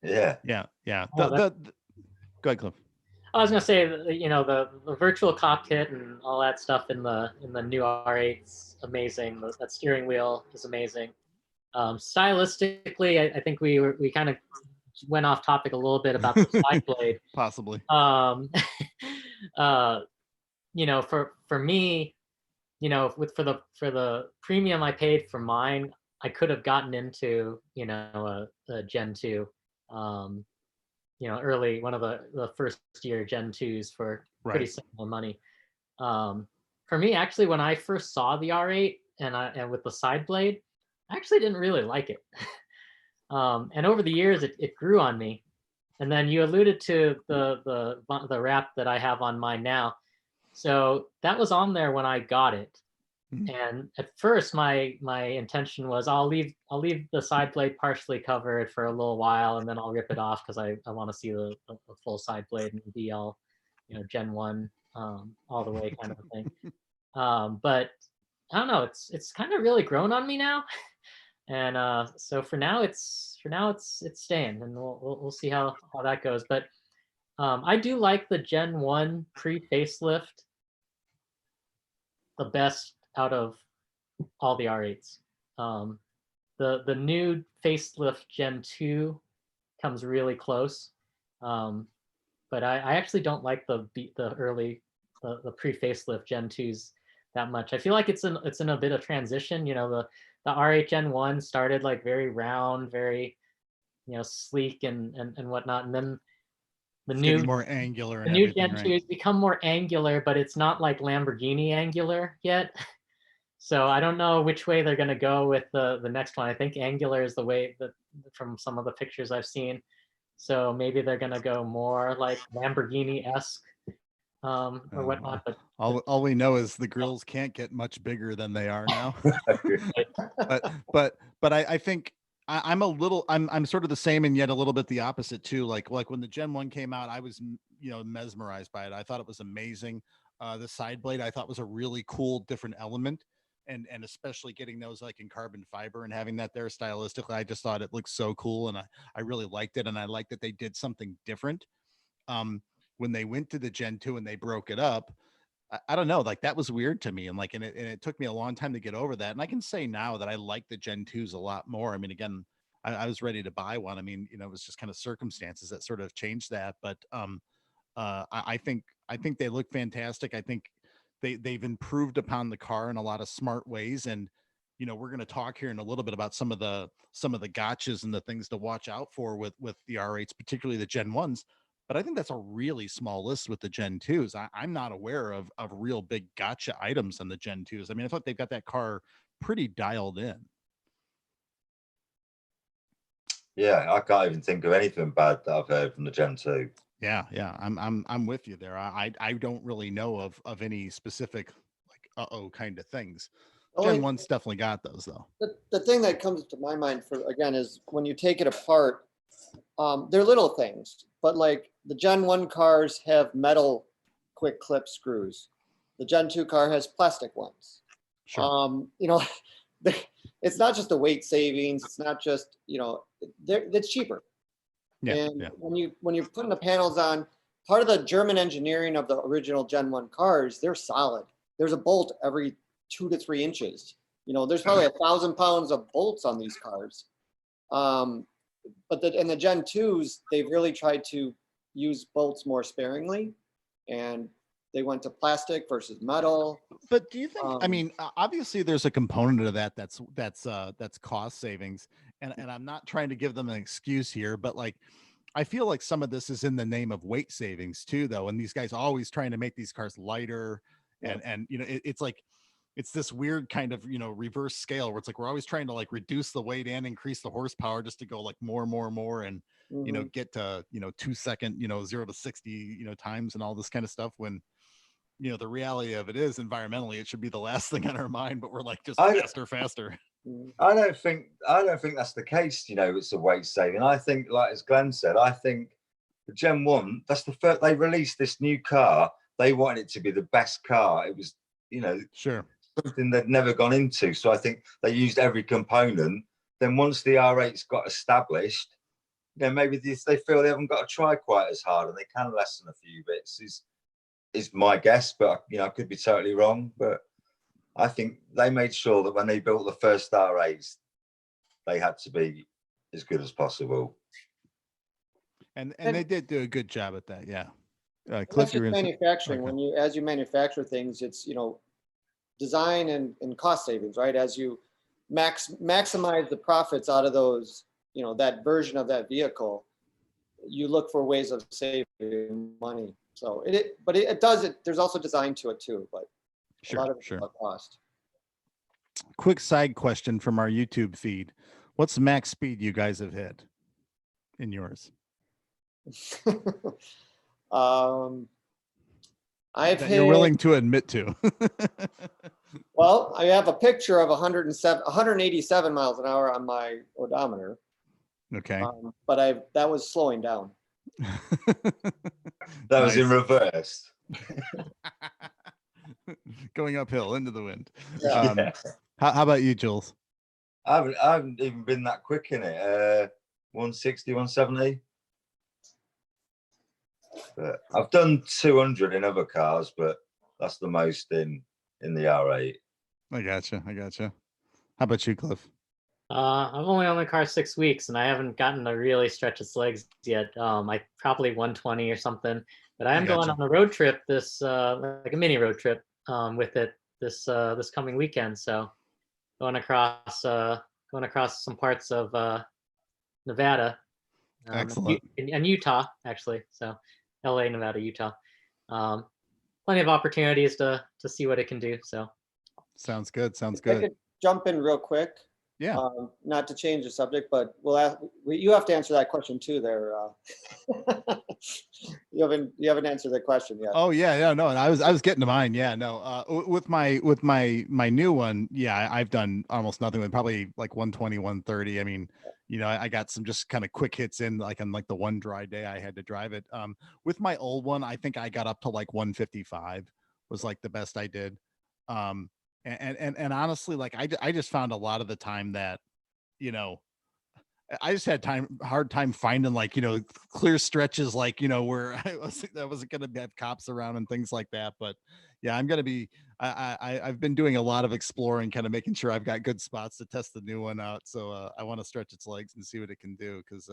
Yeah. Yeah. Oh, Go ahead, Cliff. I was gonna say, the virtual cockpit and all that stuff in the new R8's amazing. That steering wheel is amazing. Stylistically, I think we kind of went off topic a little bit about the side blade. Possibly. For me, for the premium I paid for mine, I could have gotten into a Gen 2. Early, one of the first year Gen 2s for pretty similar money. For me, actually, when I first saw the R8 and with the side blade, I actually didn't really like it. And over the years, it grew on me. And then you alluded to the wrap that I have on mine now. So that was on there when I got it. And at first my intention was I'll leave the side blade partially covered for a little while, and then I'll rip it off because I want to see the full side blade and be all, Gen 1 all the way kind of a thing. But I don't know, it's kind of really grown on me now. And so for now it's staying, and we'll see how that goes. But I do like the Gen 1 pre-facelift the best out of all the R8s. The new facelift Gen 2 comes really close, but I actually don't like the early the pre-facelift Gen 2s that much. I feel like it's in a bit of transition. The R8 Gen 1 started like very round, very sleek and whatnot, and then the new more angular and the new everything, Gen right? 2 has become more angular, but it's not like Lamborghini angular yet. So I don't know which way they're going to go with the next one. I think angular is the way that from some of the pictures I've seen. So maybe they're going to go more like Lamborghini-esque or whatnot. But all we know is the grills can't get much bigger than they are now. but I think I'm sort of the same and yet a little bit the opposite too. Like when the Gen 1 came out, I was mesmerized by it. I thought it was amazing. The side blade I thought was a really cool different element. And especially getting those like in carbon fiber and having that there stylistically, I just thought it looked so cool, and I really liked it, and I liked that they did something different. When they went to the Gen 2 and they broke it up, I don't know, like that was weird to me, and it took me a long time to get over that. And I can say now that I like the Gen 2s a lot more. I mean, again, I was ready to buy one. I mean, it was just kind of circumstances that sort of changed that, but I think they look fantastic. I think they've improved upon the car in a lot of smart ways. And we're going to talk here in a little bit about some of the gotchas and the things to watch out for with the R8s, particularly the Gen 1s. But I think that's a really small list with the Gen 2s. I'm not aware of real big gotcha items on the Gen 2s. I mean, I thought they've got that car pretty dialed in. Yeah, I can't even think of anything bad that I've heard from the Gen 2. Yeah, I'm with you there. I don't really know of any specific like kind of things. Gen 1's definitely got those though. The thing that comes to my mind is when you take it apart, they're little things, but like the Gen 1 cars have metal quick clip screws. The Gen 2 car has plastic ones. Sure. It's not just the weight savings. It's not just, it's cheaper. Yeah, and yeah. when you're putting the panels on, part of the German engineering of the original Gen 1 cars, they're solid. There's a bolt every 2 to 3 inches. There's probably 1,000 pounds of bolts on these cars. But in the Gen 2s, they've really tried to use bolts more sparingly, and they went to plastic versus metal. But do you think? I mean, obviously, there's a component of that that's cost savings, and I'm not trying to give them an excuse here, but like, I feel like some of this is in the name of weight savings too, though. And these guys always trying to make these cars lighter, and it's like it's this weird kind of reverse scale where it's like we're always trying to like reduce the weight and increase the horsepower just to go like more and get to 2 second 0 to 60 times and all this kind of stuff, when the reality of it is environmentally it should be the last thing on our mind, but we're like just faster. I don't think that's the case. It's a weight saving. I think, like as Glenn said, I think the Gen 1, that's the first they released this new car. They wanted it to be the best car. It was Sure, something they'd never gone into. So I think they used every component. Then once the R8s got established, maybe they feel they haven't got to try quite as hard and they can lessen a few bits. Is my guess, but I could be totally wrong. But I think they made sure that when they built the first R8s, they had to be as good as possible. And they did do a good job at that. Yeah. Cliff, you're manufacturing. Okay. As you manufacture things, it's design and cost savings, right? As you maximize the profits out of those, that version of that vehicle, you look for ways of saving money. So there's also design to it too, but a lot of it's about cost. Quick side question from our YouTube feed. What's the max speed you guys have hit in yours? I've That hit, you're willing to admit to. well, I have a picture of 187 miles an hour on my odometer. Okay. But that was slowing down. That was in Nice. reverse. Going uphill into the wind. Yeah. How about you, Jules? I haven't even been that quick in it. 160, 170. But I've done 200 in other cars, but that's the most in the R8. I gotcha. How about you, Cliff? I'm only on the car 6 weeks, and I haven't gotten to really stretch its legs yet. I probably 120 or something. But I am going on a road trip this, like a mini road trip, with it this coming weekend. So going across some parts of Nevada, Excellent. and Utah actually. So LA, Nevada, Utah. Plenty of opportunities to see what it can do. So Sounds good. If I could jump in real quick. Yeah. Not to change the subject, but you have to answer that question too there. You haven't answered that question yet. Oh yeah, no, and I was getting to mine. Yeah, no. With my new one, yeah, I've done almost nothing with probably like 120, 130. I mean, I got some just kind of quick hits in, like on like the one dry day I had to drive it. With my old one, I think I got up to like 155 was like the best I did. And honestly, like I just found a lot of the time that, I just had hard time finding like, clear stretches, like, where I wasn't going to have cops around and things like that. But yeah, I'm going to be, I've been doing a lot of exploring, kind of making sure I've got good spots to test the new one out. So I want to stretch its legs and see what it can do. Cause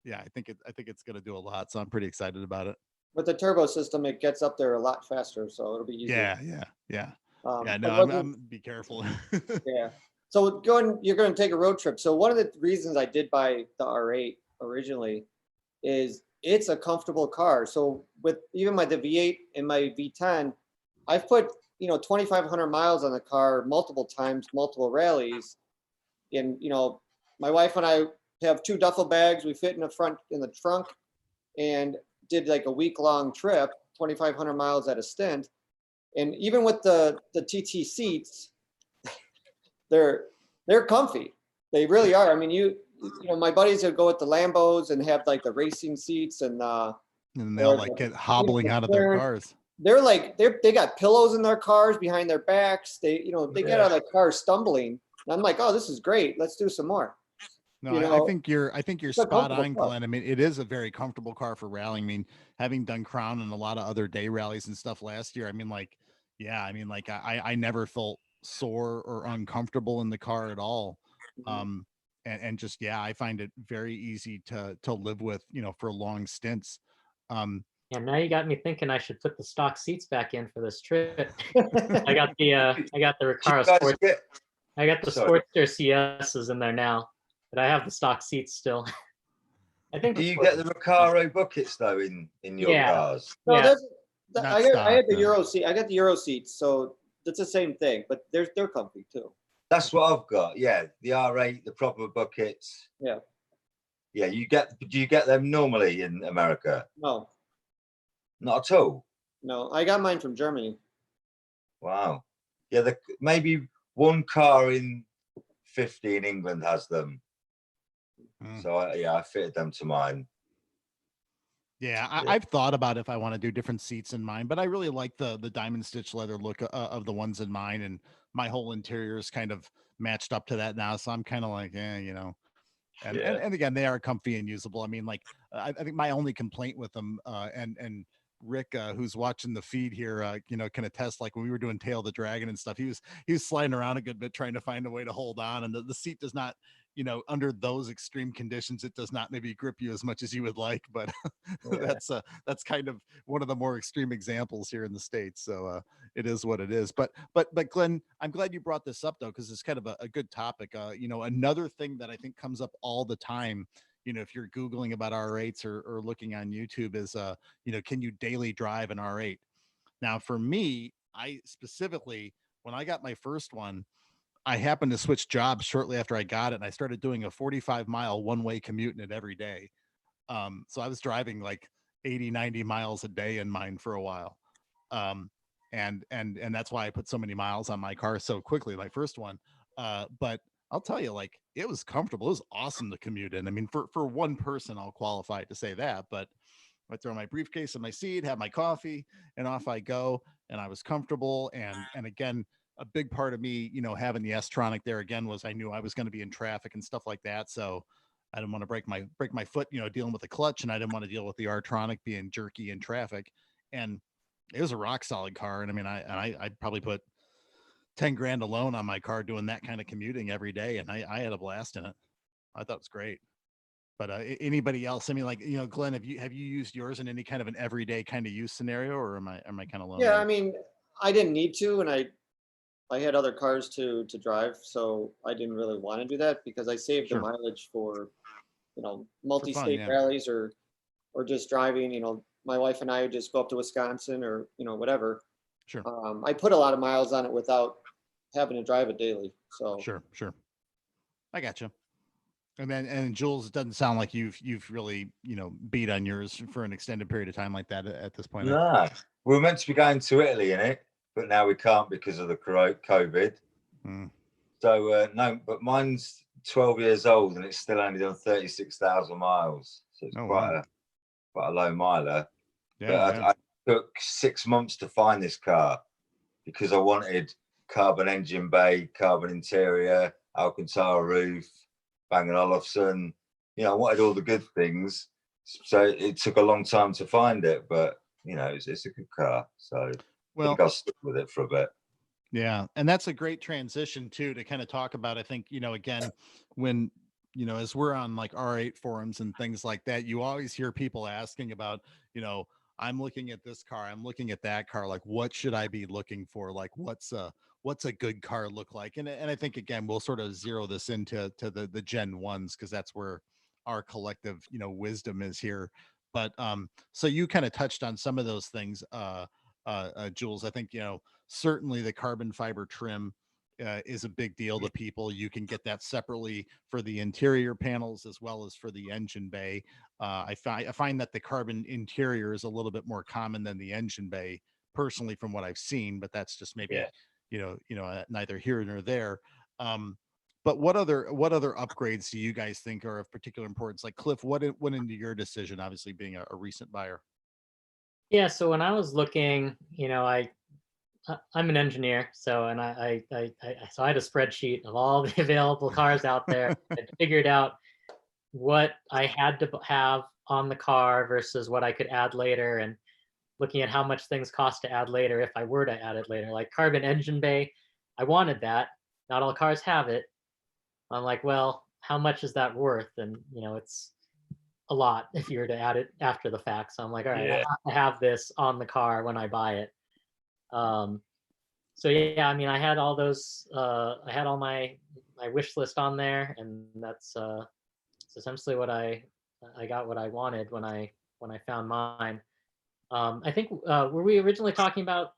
yeah, I think it's going to do a lot. So I'm pretty excited about it. With the turbo system, it gets up there a lot faster, so it'll be easier. Yeah. Yeah, but no, I'm be careful. Yeah. So you're going to take a road trip. So one of the reasons I did buy the R8 originally is it's a comfortable car. So with even the V8 and my V10, I've put 2,500 miles on the car multiple times, multiple rallies. And my wife and I have 2 duffel bags. We fit in the trunk, and did like a week-long trip, 2,500 miles at a stint. And even with the TT seats, they're comfy. They really are. I mean, my buddies would go with the Lambos and have like the racing seats, and they'll like get hobbling out of their cars. They're like they got pillows in their cars behind their backs. They get out of the car stumbling. And I'm like, oh, this is great. Let's do some more. No, I think you're spot on, car. Glenn. I mean, it is a very comfortable car for rallying. I mean, having done Crown and a lot of other day rallies and stuff last year, I mean, like, yeah, I mean, like I never felt sore or uncomfortable in the car at all. Mm-hmm. And just, yeah, I find it very easy to live with, for long stints. And now you got me thinking I should put the stock seats back in for this trip. I got the Recaro Sports. I got the Sportster CSs in there now, but I have the stock seats still. I think. Do you get the Recaro buckets though in your cars? No, yeah. I had the Euro seat. I got the Euro seats, so it's the same thing, but they're comfy too. That's what I've got. Yeah, the R8, the proper buckets. Yeah. Yeah, do you get them normally in America? No. Not at all. No, I got mine from Germany. Wow. Yeah, maybe one car in 50 in England has them. So I fitted them to mine. Yeah, I've thought about if I want to do different seats in mine, but I really like the diamond stitch leather look of the ones in mine, and my whole interior is kind of matched up to that now. So I'm kind of like, and again, they are comfy and usable. I mean, like I think my only complaint with them, and Rick, who's watching the feed here, can attest, like when we were doing Tail of the Dragon and stuff, he was sliding around a good bit trying to find a way to hold on, and the seat does not, under those extreme conditions, it does not maybe grip you as much as you would like, but that's kind of one of the more extreme examples here in the States. So it is what it is. But Glenn, I'm glad you brought this up though, because it's kind of a good topic. Another thing that I think comes up all the time, if you're Googling about R8s or looking on YouTube is, can you daily drive an R8? Now, for me, I specifically, when I got my first one, I happened to switch jobs shortly after I got it, and I started doing a 45-mile one-way commute in it every day. So I was driving like 80, 90 miles a day in mine for a while. And that's why I put so many miles on my car so quickly, my first one. But I'll tell you, like, it was comfortable. It was awesome to commute in. I mean, for one person, I'll qualify to say that, but I throw my briefcase in my seat, have my coffee, and off I go. And I was comfortable. And again, a big part of me, having the S-tronic there again was I knew I was going to be in traffic and stuff like that. So I didn't want to break my foot, dealing with the clutch, and I didn't want to deal with the R-tronic being jerky in traffic. And it was a rock solid car. And I mean, I'd probably put 10 grand alone on my car doing that kind of commuting every day. And I had a blast in it. I thought it was great. But anybody else? I mean, like, Glenn, have you used yours in any kind of an everyday kind of use scenario, or am I kind of alone? Yeah, there? I mean, I didn't need to, and I had other cars to drive, so I didn't really want to do that because I saved Sure. the mileage for, multi-state yeah. rallies or just driving. My wife and I would just go up to Wisconsin or whatever. Sure. I put a lot of miles on it without having to drive it daily. So Sure. I got you. And Jules, it doesn't sound like you've really beat on yours for an extended period of time like that at this point. No, we were meant to be going to Italy in it, but now we can't because of the COVID. So no, but mine's 12 years old and it's still only done 36,000 miles. So it's quite a low miler. Yeah, but I took 6 months to find this car because I wanted carbon engine bay, carbon interior, Alcantara roof, Bang & Olufsen. I wanted all the good things. So it took a long time to find it, but it's a good car. So I think I'll stick with it for a bit. Yeah. And that's a great transition too, to kind of talk about, I think, again, when, as we're on like R8 forums and things like that, you always hear people asking about, I'm looking at this car, I'm looking at that car, like, what should I be looking for? Like, what's a good car look like? And I think, again, we'll sort of zero this into the Gen 1s, because that's where our collective, wisdom is here. But so you kind of touched on some of those things, Jules. I think, certainly the carbon fiber trim is a big deal to people. You can get that separately for the interior panels as well as for the engine bay. I find that the carbon interior is a little bit more common than the engine bay, personally, from what I've seen. But that's just maybe neither here nor there. But what other upgrades do you guys think are of particular importance? Like, Cliff, what went into your decision? Obviously, being a recent buyer. Yeah, so when I was looking, I'm an engineer, so and so I had a spreadsheet of all the available cars out there. I figured out what I had to have on the car versus what I could add later, and looking at how much things cost to add later if I were to add it later. Like carbon engine bay, I wanted that. Not all cars have it. I'm like, well, how much is that worth? And it's a lot if you were to add it after the fact. So I'm like, all right, I have to have this on the car when I buy it. So yeah, I mean, I had all those. I had all my wish list on there, and that's essentially what I got what I wanted when I found mine. I think were we originally talking about?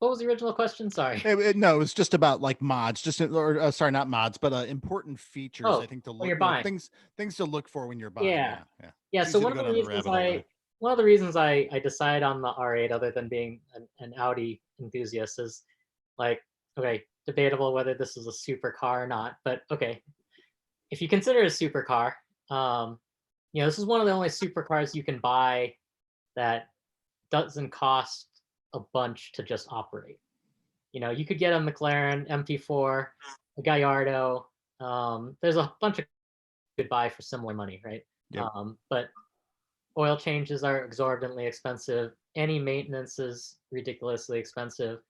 What was the original question? Sorry. No, it was just about like mods, sorry, not mods, but important features. I think to look, things to look for when you're buying. Yeah. So one of the reasons I decided on the R8, other than being an Audi enthusiast, is like, okay, debatable whether this is a supercar or not, but okay, if you consider it a supercar, this is one of the only supercars you can buy that doesn't cost a bunch to just operate. You could get a McLaren MP4, a Gallardo. There's a bunch of you could buy for similar money, right? Yep. But oil changes are exorbitantly expensive. Any maintenance is ridiculously expensive.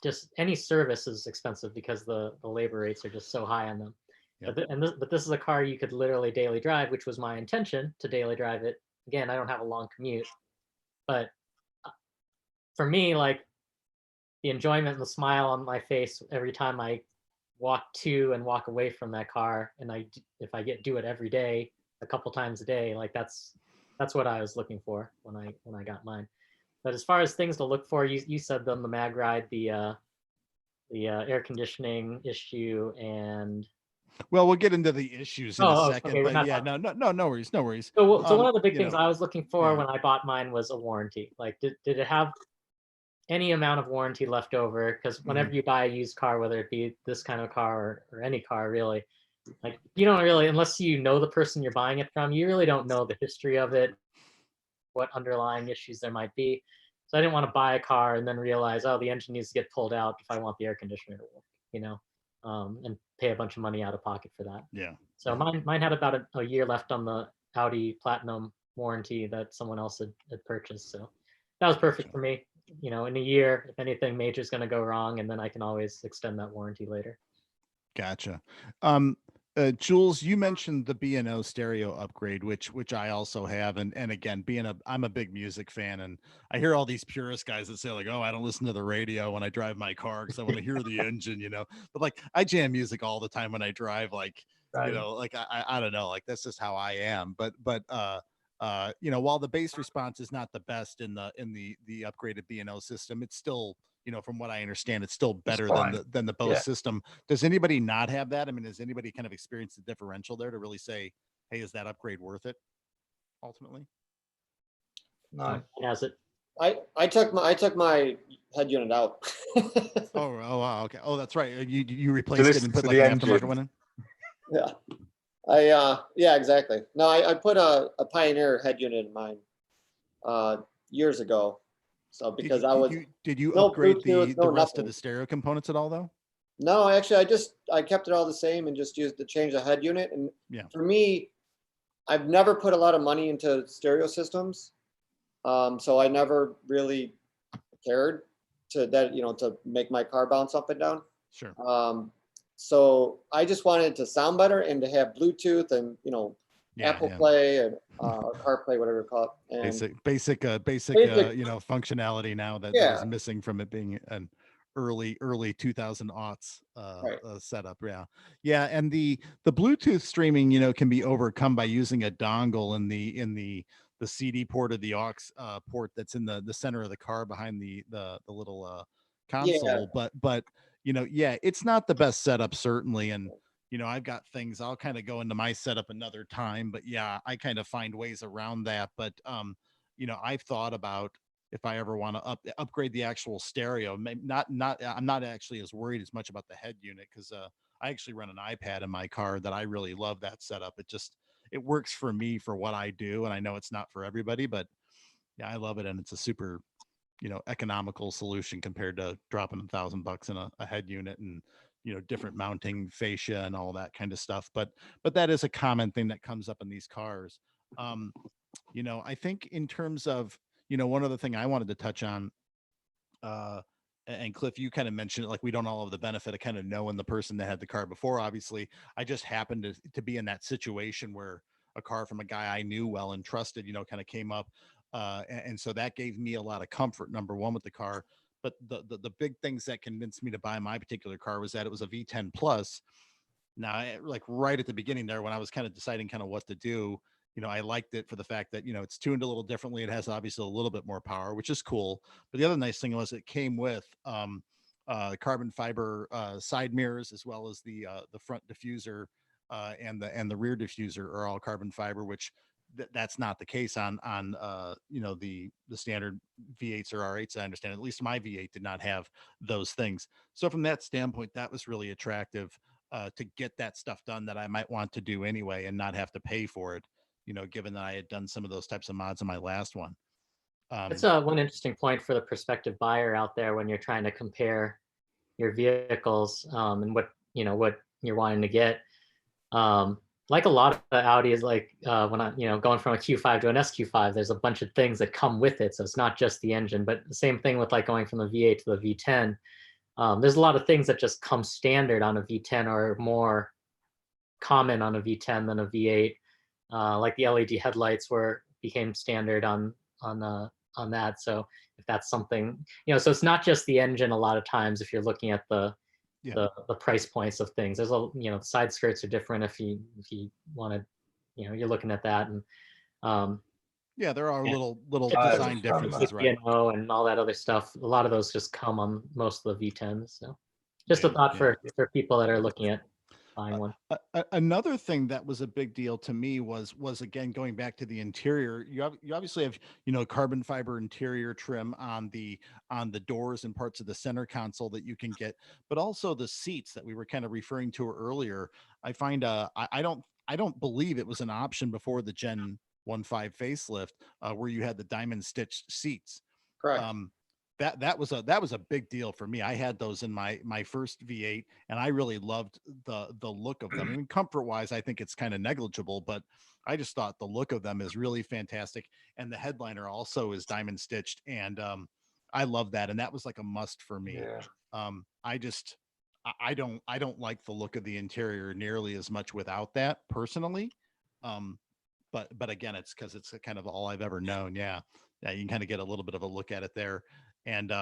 Just any service is expensive because the labor rates are just so high on them. Yep. But this is a car you could literally daily drive, which was my intention, to daily drive it. Again, I don't have a long commute, but for me, like, the enjoyment and the smile on my face every time I walk to and walk away from that car, and if I do it every day, a couple times a day, like that's what I was looking for when I got mine. But as far as things to look for, you said them: the mag ride, the air conditioning issue, and Well, we'll get into the issues in a second, okay, we're but not yeah, talking- no worries, no worries. So one of the big you things know, I was looking for yeah. when I bought mine was a warranty. Like, did it have any amount of warranty left over? Because whenever you buy a used car, whether it be this kind of car or any car, really, like you don't really, unless you know the person you're buying it from, you really don't know the history of it, what underlying issues there might be. So I didn't want to buy a car and then realize, oh, the engine needs to get pulled out if I want the air conditioner to work, and pay a bunch of money out of pocket for that. Yeah. So mine had about a year left on the Audi Platinum warranty that someone else had purchased. So that was perfect for me. In a year, if anything major is going to go wrong, and then I can always extend that warranty later. Gotcha. Jules, you mentioned the B&O stereo upgrade, which I also have, and again, I'm a big music fan, and I hear all these purist guys that say like, oh, I don't listen to the radio when I drive my car because I want to hear the engine, But like, I jam music all the time when I drive, like, Right. like I don't know, like that's just how I am. But while the bass response is not the best in the upgraded B&O system, it's still, from what I understand, it's still better than the Bose system. Does anybody not have that? I mean, has anybody kind of experienced the differential there to really say, hey, is that upgrade worth it ultimately? No. Has it? I took my head unit out. Oh, wow. Okay. Oh, that's right. You replaced it listen and put to like the an engine. aftermarket one in? Yeah. Yeah, exactly. No, I put a Pioneer head unit in mine years ago. So because did you no upgrade Bluetooth, the no rest nothing. of the stereo components at all though? No, actually, I kept it all the same and just used to change the head unit. And for me, I've never put a lot of money into stereo systems, so I never really cared to make my car bounce up and down. Sure. So I just wanted it to sound better and to have Bluetooth and Apple Play and CarPlay, whatever you call it. And basic functionality now that is missing from it being an early 2000 aughts setup. Yeah. And the Bluetooth streaming, can be overcome by using a dongle in the CD port of the aux port that's in the center of the car behind the little console. But it's not the best setup, certainly. And I've got things, I'll kind of go into my setup another time, but I kind of find ways around that. But I've thought about if I ever want to upgrade the actual stereo. I'm not actually as worried as much about the head unit, because I actually run an iPad in my car that I really love that setup. It works for me for what I do, and I know it's not for everybody, but I love it, and it's a super economical solution compared to dropping $1,000 in a head unit and different mounting fascia and all that kind of stuff. But that is a common thing that comes up in these cars. I think in terms of one other thing I wanted to touch on, and Cliff, you kind of mentioned it, like we don't all have the benefit of kind of knowing the person that had the car before. Obviously, I just happened to be in that situation where a car from a guy I knew well and trusted, kind of came up. And so that gave me a lot of comfort, number one, with the car. But the big things that convinced me to buy my particular car was that it was a V10 Plus. Now, like right at the beginning there, when I was kind of deciding kind of what to do, I liked it for the fact that, it's tuned a little differently. It has obviously a little bit more power, which is cool. But the other nice thing was it came with carbon fiber side mirrors, as well as the front diffuser and the rear diffuser are all carbon fiber, which that's not the case on the standard V8s or R8s. I understand, at least my V8 did not have those things. So from that standpoint, that was really attractive to get that stuff done that I might want to do anyway and not have to pay for it, given that I had done some of those types of mods on my last one. That's one interesting point for the prospective buyer out there when you're trying to compare your vehicles and what you're wanting to get. Like a lot of the Audis, like when I, going from a Q5 to an SQ5, there's a bunch of things that come with it. So it's not just the engine, but the same thing with like going from the V8 to the V10. There's a lot of things that just come standard on a V10 or more common on a V10 than a V8. Like the LED headlights became standard on that. So if that's something, so it's not just the engine. A lot of times, if you're looking at the price points of things, there's the side skirts are different if you want to, you're looking at that, and there are little design differences, right? And all that other stuff. A lot of those just come on most of the V10s. So just a thought for people that are looking at buying one. Another thing that was a big deal to me was again going back to the interior. You obviously have, you know, carbon fiber interior trim on the doors and parts of the center console that you can get, but also the seats that we were kind of referring to earlier. I find I don't believe it was an option before the Gen 1.5 facelift, where you had the diamond stitched seats. Correct. That was a big deal for me. I had those in my first V8, and I really loved the look of them. I mean, comfort wise, I think it's kind of negligible, but I just thought the look of them is really fantastic. And the headliner also is diamond stitched, and I love that. And that was like a must for me. Yeah. I don't like the look of the interior nearly as much without that personally. But again, it's because it's kind of all I've ever known. Yeah, you can kind of get a little bit of a look at it there. And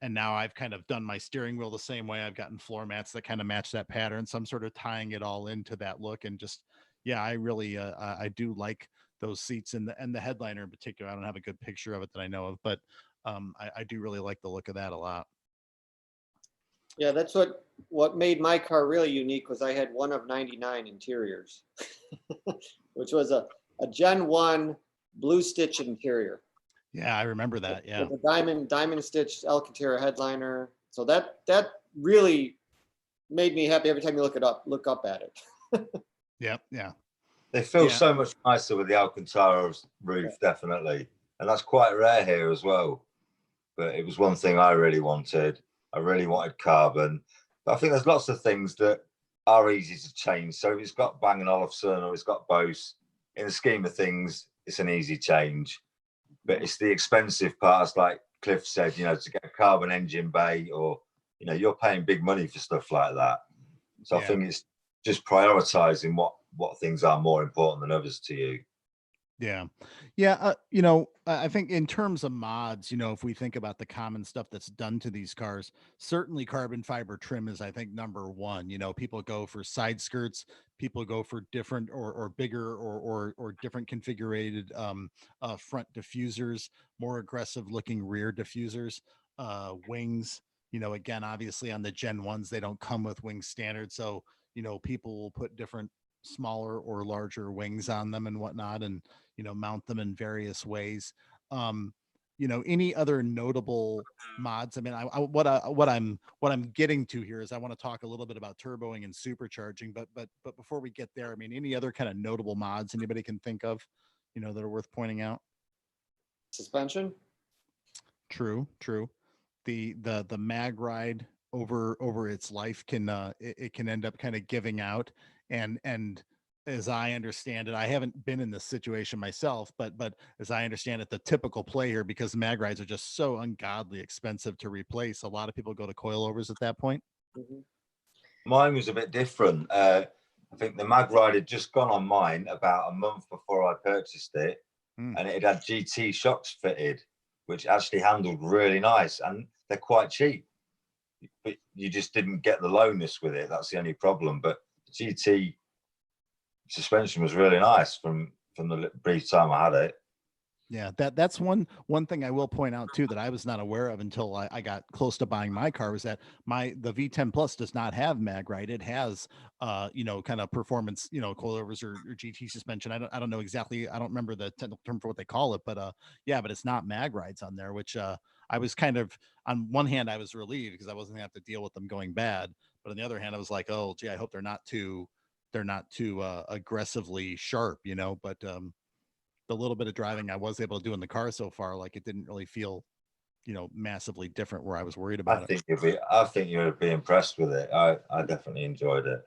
now I've kind of done my steering wheel the same way. I've gotten floor mats that kind of match that pattern, so I'm sort of tying it all into that look. And just, yeah, I really I do like those seats and the headliner in particular. I don't have a good picture of it that I know of, but I do really like the look of that a lot. Yeah, that's what made my car really unique, was I had one of 99 interiors, which was a Gen 1 blue stitch interior. Yeah, I remember that. Yeah, With a diamond stitched Alcantara headliner. So that really made me happy every time you look up at it. yeah, yeah. They feel Yeah. so much nicer with the Alcantara roof, definitely. And that's quite rare here as well. But it was one thing I really wanted. I really wanted carbon. But I think there's lots of things that are easy to change. So if it's got Bang & Olufsen or it's got Bose, in the scheme of things, it's an easy change. But it's the expensive parts, like Cliff said, you know, to get a carbon engine bay, or, you know, you're paying big money for stuff like that. So I think it's just prioritizing what things are more important than others to you. Yeah. Yeah. You know, I think in terms of mods, you know, if we think about the common stuff that's done to these cars, certainly carbon fiber trim is, I think, number one. You know, people go for side skirts, people go for different or bigger or different configured front diffusers, more aggressive looking rear diffusers, wings. You know, again, obviously on the Gen 1s, they don't come with wing standard. So, you know, people will put different smaller or larger wings on them and whatnot, and you know, mount them in various ways. You know, any other notable mods? I mean, what I'm getting to here is I want to talk a little bit about turboing and supercharging, but before we get there, I mean, any other kind of notable mods anybody can think of, you know, that are worth pointing out? Suspension. True. The mag ride over its life can it can end up kind of giving out, and as I understand it, I haven't been in this situation myself, but as I understand it, the typical play here, because mag rides are just so ungodly expensive to replace, a lot of people go to coilovers at that point. Mhm. Mine was a bit different. I think the mag ride had just gone on mine about a month before I purchased it, and it had GT shocks fitted, which actually handled really nice, and they're quite cheap. But you just didn't get the lowness with it. That's the only problem. But GT suspension was really nice from the brief time I had it. Yeah, that's one thing I will point out too that I was not aware of until I got close to buying my car, was that the V10 Plus does not have mag ride. It has you know, kind of performance, you know, coilovers or GT suspension. I don't know exactly. I don't remember the technical term for what they call it, but yeah, but it's not mag rides on there, which I was kind of, on one hand I was relieved because I wasn't gonna have to deal with them going bad, but on the other hand I was like, oh gee, I hope they're not too aggressively sharp, you know. But the little bit of driving I was able to do in the car so far, like, it didn't really feel, you know, massively different where I was worried about it. I think you'd be impressed with it. I definitely enjoyed it.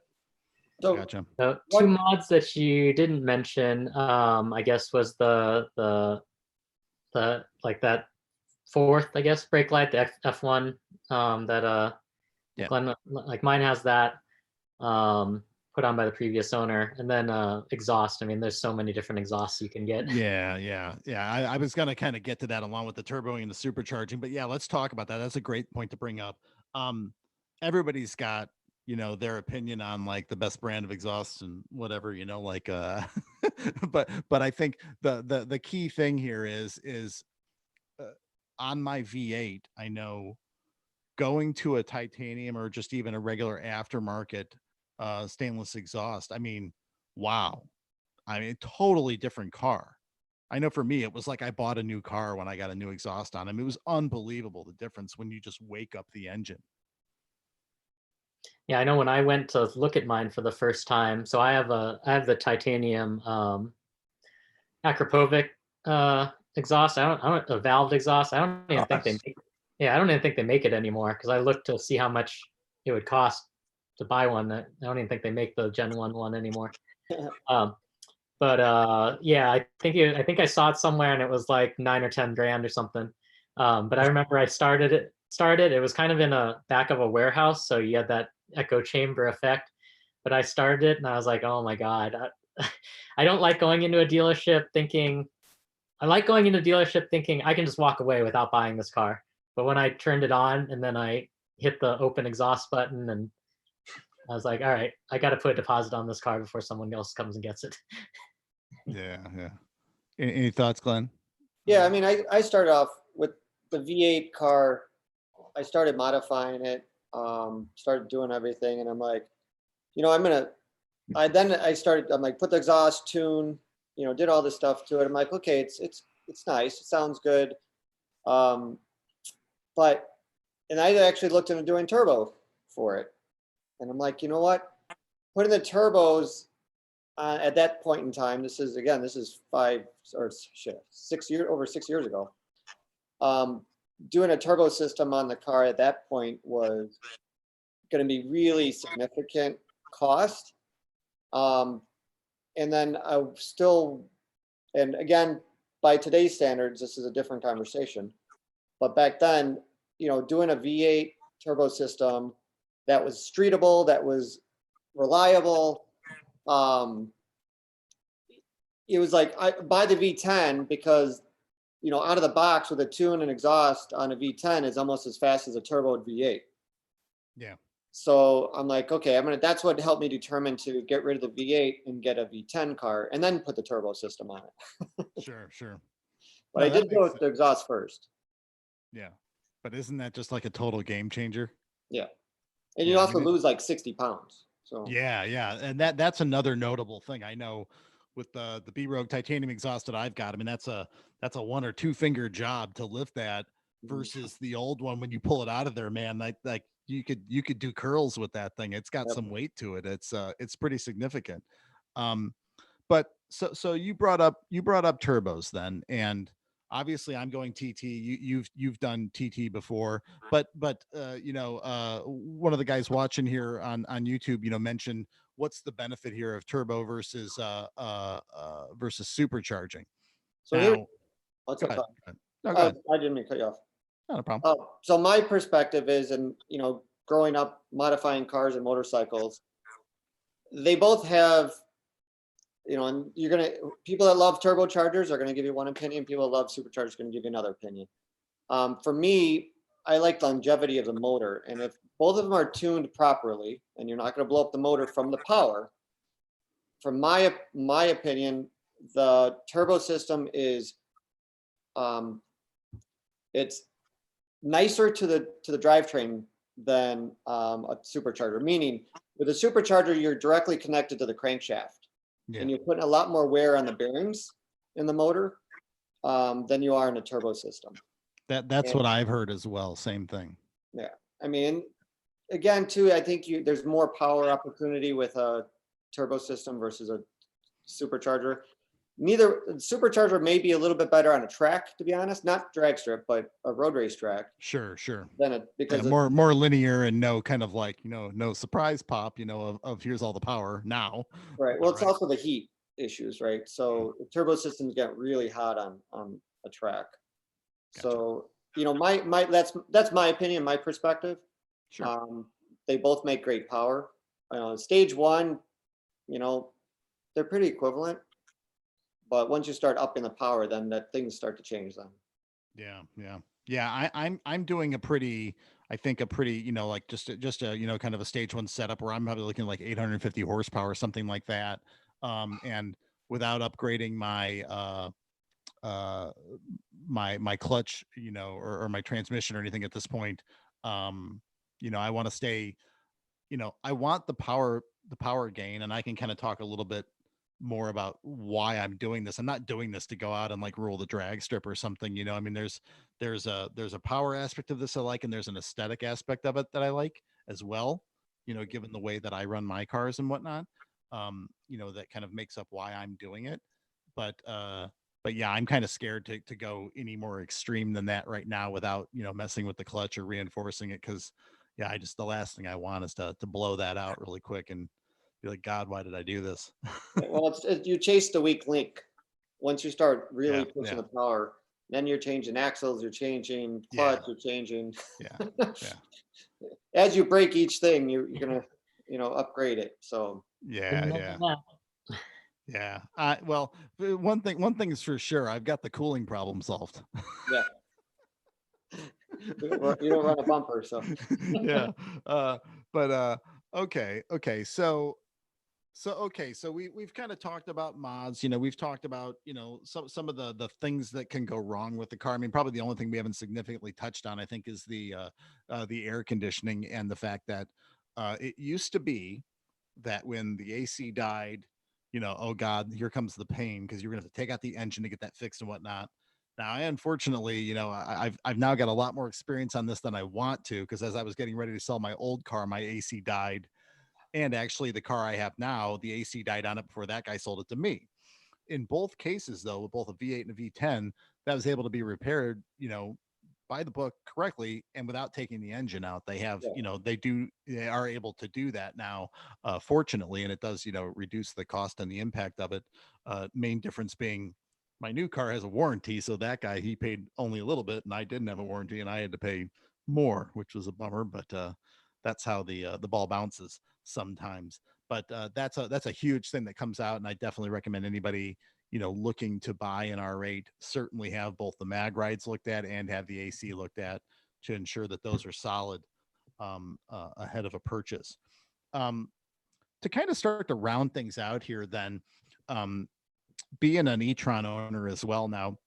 So Gotcha. So two mods that you didn't mention, I guess, was the like that fourth, I guess, brake light, the F1, that Yeah. Glenn, like mine has that, put on by the previous owner. And then exhaust. I mean, there's so many different exhausts you can get. Yeah. I was gonna kind of get to that along with the turboing and the supercharging, but yeah, let's talk about that. That's a great point to bring up. Everybody's got, you know, their opinion on like the best brand of exhaust and whatever, you know, like but I think the key thing here is on my V8, I know going to a titanium or just even a regular aftermarket stainless exhaust. I mean, wow. I mean, totally different car. I know for me, it was like I bought a new car when I got a new exhaust on them. It was unbelievable the difference when you just wake up the engine. Yeah, I know when I went to look at mine for the first time. So I have the titanium Akrapovic exhaust. I don't a valved exhaust. I don't even think they Nice. make. Yeah, I don't even think they make it anymore because I looked to see how much it would cost to buy one. I don't even think they make the Gen 1 one anymore. Um, but yeah, I think I saw it somewhere and it was like 9 or 10 grand or something. But I remember I started it. It was kind of in a back of a warehouse, so you had that echo chamber effect. But I started it and I was like, oh my god, I don't like going into a dealership thinking. I like going into a dealership thinking I can just walk away without buying this car. But when I turned it on and then I hit the open exhaust button and I was like, all right, I got to put a deposit on this car before someone else comes and gets it. Yeah, yeah. Any thoughts, Glenn? Yeah, I mean, I started off with the V8 car. I started modifying it, started doing everything, and I'm like, I'm like, put the exhaust tune, did all this stuff to it. I'm like, okay, it's nice, it sounds good, but and I actually looked into doing turbo for it, and I'm like, you know what, putting the turbos at that point in time, this is 6 years, over 6 years ago. Doing a turbo system on the car at that point was going to be really significant cost. And then and again, by today's standards, this is a different conversation. But back then, doing a V8 turbo system that was streetable, that was reliable, it was like I buy the V10 because out of the box with a tune and exhaust on a V10 is almost as fast as a turbo V8. Yeah. So I'm like, okay, that's what helped me determine to get rid of the V8 and get a V10 car and then put the turbo system on it. Sure, sure. But No, I that did go makes with the exhaust first. Yeah. But isn't that just like a total game changer? Yeah. And you Yeah, I also mean, lose like 60 pounds. So yeah, yeah. And that's another notable thing. I know with the B-Rogue titanium exhaust that I've got, I mean, that's a 1 or 2 finger job to lift that versus the old one. When you pull it out of there, man, like you could do curls with that thing. It's got Yep. some weight to it. It's pretty significant. But so you brought up turbos then, and obviously I'm going TT. You've done TT before, but one of the guys watching here on YouTube, mentioned what's the benefit here of turbo versus versus supercharging. So here, Now, what's go up? ahead. No, go ahead. I didn't mean to cut you off. Not a problem. So my perspective is, and growing up modifying cars and motorcycles, they both have, and people that love turbochargers are gonna give you one opinion. People that love superchargers are gonna give you another opinion. For me, I like longevity of the motor, and if both of them are tuned properly, and you're not gonna blow up the motor from the power, from my opinion, the turbo system is, it's nicer to the drivetrain than a supercharger. Meaning, with a supercharger, you're directly connected to the crankshaft, and you're putting a lot more wear on the bearings in the motor than you are in a turbo system. That's what I've heard as well. Same thing. Yeah, I mean, again, too, I think there's more power opportunity with a turbo system versus a supercharger. Supercharger may be a little bit better on a track, to be honest, not drag strip, but a road race track. Sure. Because more linear and no kind of like, no surprise pop, of here's all the power now. Right. Well, it's also the heat issues, right? So turbo systems get really hot on a track. Gotcha. So, that's my opinion, my perspective. Sure. They both make great power. Stage one, they're pretty equivalent. But once you start upping the power, then things start to change then. Yeah. I'm doing a pretty, like just a, kind of a stage one setup where I'm probably looking at like 850 horsepower, something like that. And without upgrading my, my clutch, or my transmission or anything at this point. I want to stay, I want the power the power gain, and I can kind of talk a little bit more about why I'm doing this. I'm not doing this to go out and like rule the drag strip or something, I mean, there's a power aspect of this I like, and there's an aesthetic aspect of it that I like as well, given the way that I run my cars and whatnot. That kind of makes up why I'm doing it. But yeah, I'm kind of scared to go any more extreme than that right now without, messing with the clutch or reinforcing it. Cause yeah, the last thing I want is to blow that out really quick and be like, God, why did I do this? Well, you chase the weak link. Once you start really Yeah, pushing yeah. the power, then you're changing axles, you're changing clutch, you're changing. Yeah. Yeah. As you break each thing, you're gonna, upgrade it. So Yeah. Yeah. Well, one thing is for sure, I've got the cooling problem solved. yeah. You don't run a bumper, so Yeah. Okay. So we've kind of talked about mods, we've talked about, some of the things that can go wrong with the car. I mean, probably the only thing we haven't significantly touched on, I think, is the air conditioning, and the fact that it used to be that when the AC died, oh God, here comes the pain, because you're gonna have to take out the engine to get that fixed and whatnot. Now, I unfortunately, I've now got a lot more experience on this than I want to, because as I was getting ready to sell my old car, my AC died. And actually, the car I have now, the AC died on it before that guy sold it to me. In both cases, though, with both a V8 and a V10, that was able to be repaired, by the book correctly and without taking the engine out. They have, they are able to do that now, fortunately, and it does, reduce the cost and the impact of it. Main difference being my new car has a warranty, so that guy, he paid only a little bit, and I didn't have a warranty, and I had to pay more, which was a bummer. But that's how the ball bounces sometimes. But that's a huge thing that comes out, and I definitely recommend anybody looking to buy an R8 certainly have both the mag rides looked at and have the AC looked at to ensure that those are solid ahead of a purchase. To kind of start to round things out here, then, being an e-tron owner as well now,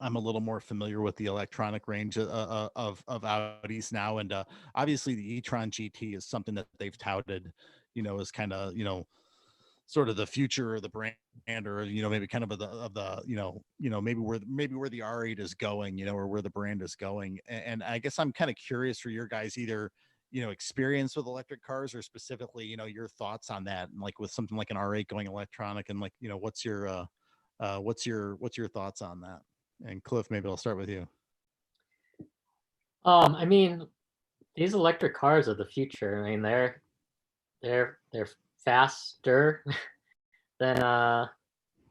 I'm a little more familiar with the electronic range of Audis now, and obviously the e-tron GT is something that they've touted, as kind of sort of the future of the brand, or maybe kind of maybe where the R8 is going, or where the brand is going. And I guess I'm kind of curious for your guys, either experience with electric cars, or specifically your thoughts on that, and like with something like an R8 going electronic, and like what's your thoughts on that? And Cliff, maybe I'll start with you. I mean, these electric cars are the future. I mean, they're faster than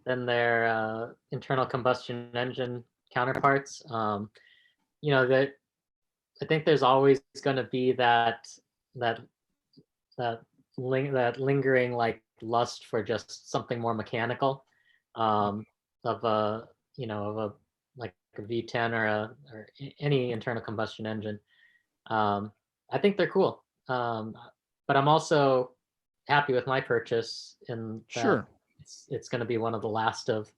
their internal combustion engine counterparts. That I think there's always going to be that lingering like lust for just something more mechanical, of a like a V10 or any internal combustion engine. I think they're cool, but I'm also happy with my purchase in that Sure. it's going to be one of the last of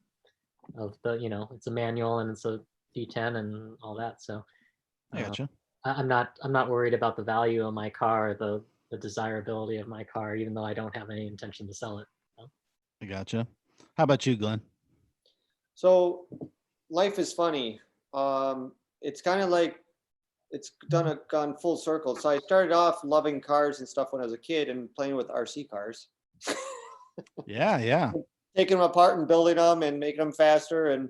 the it's a manual and it's a V10 and all that. So I gotcha. I'm not worried about the value of my car, the desirability of my car, even though I don't have any intention to sell it. I gotcha. How about you, Glenn? So life is funny. It's kind of like it's gone full circle. So I started off loving cars and stuff when I was a kid and playing with RC cars. Yeah. Taking them apart and building them and making them faster. And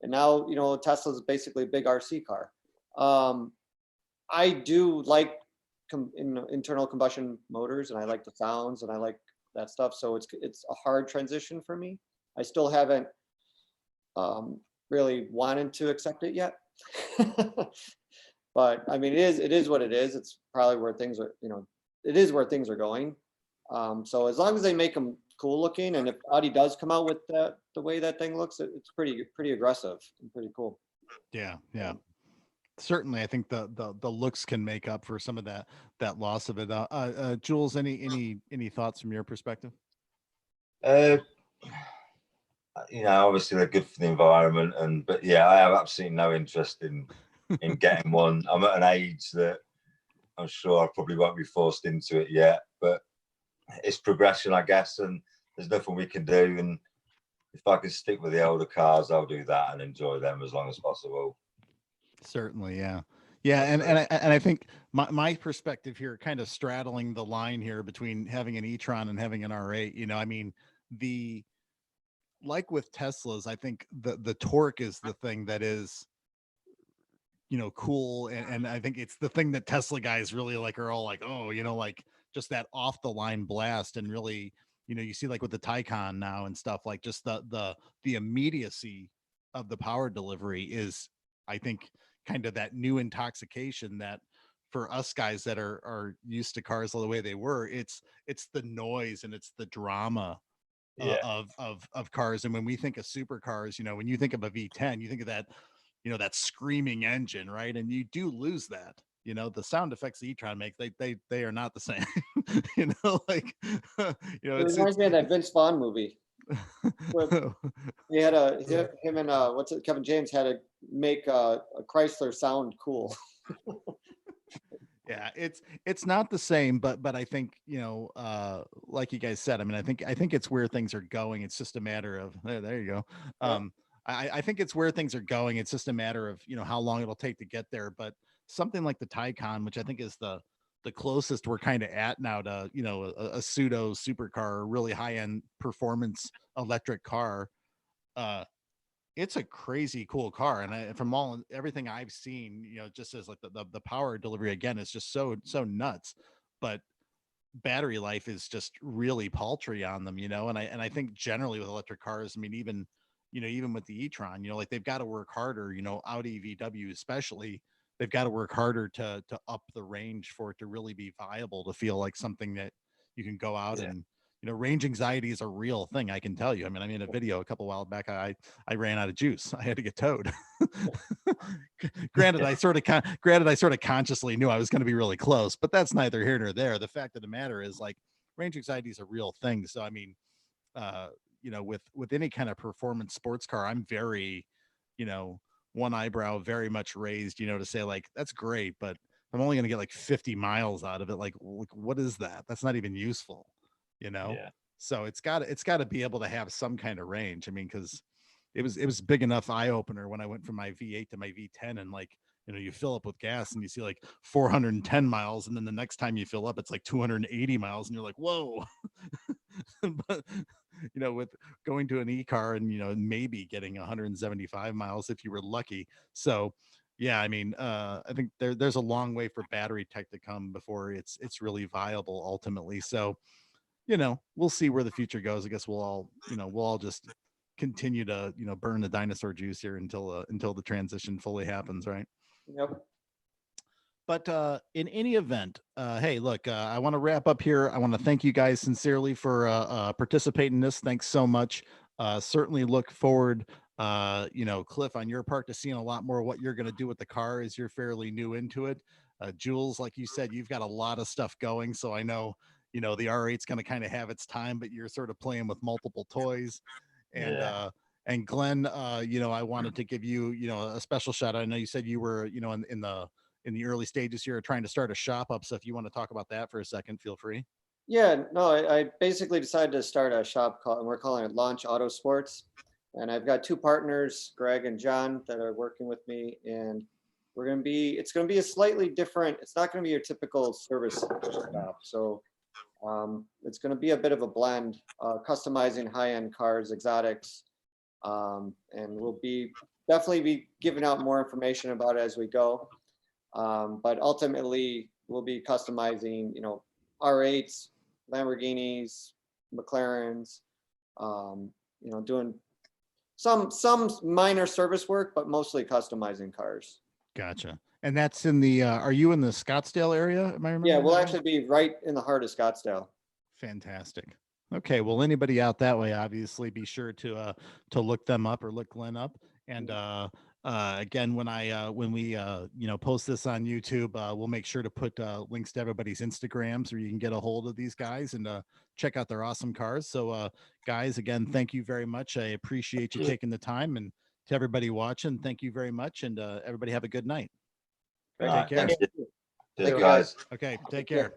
now, Tesla's basically a big RC car. I do like internal combustion motors, and I like the sounds, and I like that stuff. So it's a hard transition for me. I still haven't really wanted to accept it yet. But I mean, it is what it is. It's probably where things are, it is where things are going. So as long as they make them cool looking, and if Audi does come out with the way that thing looks, it's pretty aggressive and pretty cool. Yeah. Certainly, I think the looks can make up for some of that loss of it. Jules, any thoughts from your perspective? Obviously they're good for the environment, but yeah, I have absolutely no interest in getting one. I'm at an age that I'm sure I probably won't be forced into it yet, but it's progression, I guess, and there's nothing we can do. And if I can stick with the older cars, I'll do that and enjoy them as long as possible. Certainly, yeah. Yeah, and I think my perspective here, kind of straddling the line here between having an e-tron and having an R8, you know, I mean, the like with Teslas, I think the torque is the thing that is, you know, cool, and I think it's the thing that Tesla guys really like are all like, oh, you know, like just that off the line blast, and really, you know, you see like with the Taycan now and stuff, like just the immediacy of the power delivery is, I think, kind of that new intoxication that for us guys that are used to cars the way they were, it's the noise and it's the drama Yeah. of cars. And when we think of supercars, you know, when you think of a V10, you think of that, you know, that screaming engine, right? And you do lose that. You know, the sound effects the e-tron makes, they are not the same. You know, like you know, It reminds me of that Vince Vaughn movie. He had him and Kevin James had to make a Chrysler sound cool. Yeah, it's not the same, but I think, you know, like you guys said, I mean, I think it's where things are going. It's just a matter of there you go. I think it's where things are going. It's just a matter of, you know, how long it'll take to get there. But something like the Taycan, which I think is the closest we're kind of at now to, you know, a pseudo supercar, really high end performance electric car. It's a crazy cool car, and from everything I've seen, you know, just as like the power delivery again is just so nuts, but battery life is just really paltry on them, you know. And I think generally with electric cars, I mean, even, you know, even with the e-tron, you know, like they've got to work harder, you know, Audi VW especially, they've got to work harder to up the range for it to really be viable, to feel like something that you can go out and, you know, range anxiety is a real thing. I can tell you. I mean, I made a video a couple while back. I ran out of juice. I had to get towed. Granted, I sort of consciously knew I was going to be really close, but that's neither here nor there. The fact of the matter is, like, range anxiety is a real thing. So, I mean, you know, with any kind of performance sports car, I'm very, you know, one eyebrow very much raised, you know, to say like, that's great, but I'm only going to get like 50 miles out of it. Like, what is that? That's not even useful, you know? Yeah. So it's got to be able to have some kind of range. I mean, because it was big enough eye opener when I went from my V8 to my V10, and like, you know, you fill up with gas and you see like 410 miles, and then the next time you fill up, it's like 280 miles, and you're like, whoa. But you know, with going to an e-car and, you know, maybe getting 175 miles if you were lucky. So yeah, I mean, I think there's a long way for battery tech to come before it's really viable ultimately. So, you know, we'll see where the future goes. I guess we'll all just continue to, you know, burn the dinosaur juice here until the transition fully happens, right? Yep. But in any event, hey, look, I want to wrap up here. I want to thank you guys sincerely for participating in this. Thanks so much. Certainly look forward, you know, Cliff, on your part, to seeing a lot more of what you're going to do with the car as you're fairly new into it. Jules, like you said, you've got a lot of stuff going. So I know, you know, the R8's going to kind of have its time, but you're sort of playing with multiple toys. And Glenn, you know, I wanted to give you, you know, a special shout out. I know you said you were, you know, in the early stages here trying to start a shop up. So if you want to talk about that for a second, feel free. Yeah, no, I basically decided to start a shop called, and we're calling it Launch Auto Sports. And I've got two partners, Greg and John, that are working with me. And it's going to be a slightly different, it's not going to be your typical service shop. So it's going to be a bit of a blend, customizing high-end cars, exotics. And we'll definitely be giving out more information about it as we go. But ultimately, we'll be customizing, you know, R8s, Lamborghinis, McLarens, you know, doing some minor service work, but mostly customizing cars. Gotcha. And that's in the, are you in the Scottsdale area? Am I remembering? Yeah, we'll actually be right in the heart of Scottsdale. Fantastic. Okay. Well, anybody out that way, obviously be sure to look them up or look Glenn up. And, again, when we you know, post this on YouTube, we'll make sure to put links to everybody's Instagrams where you can get a hold of these guys and check out their awesome cars. So guys, again, thank you very much. I appreciate you taking the time, and to everybody watching, thank you very much. And everybody have a good night. Take care. Thanks, guys. Okay. Take care.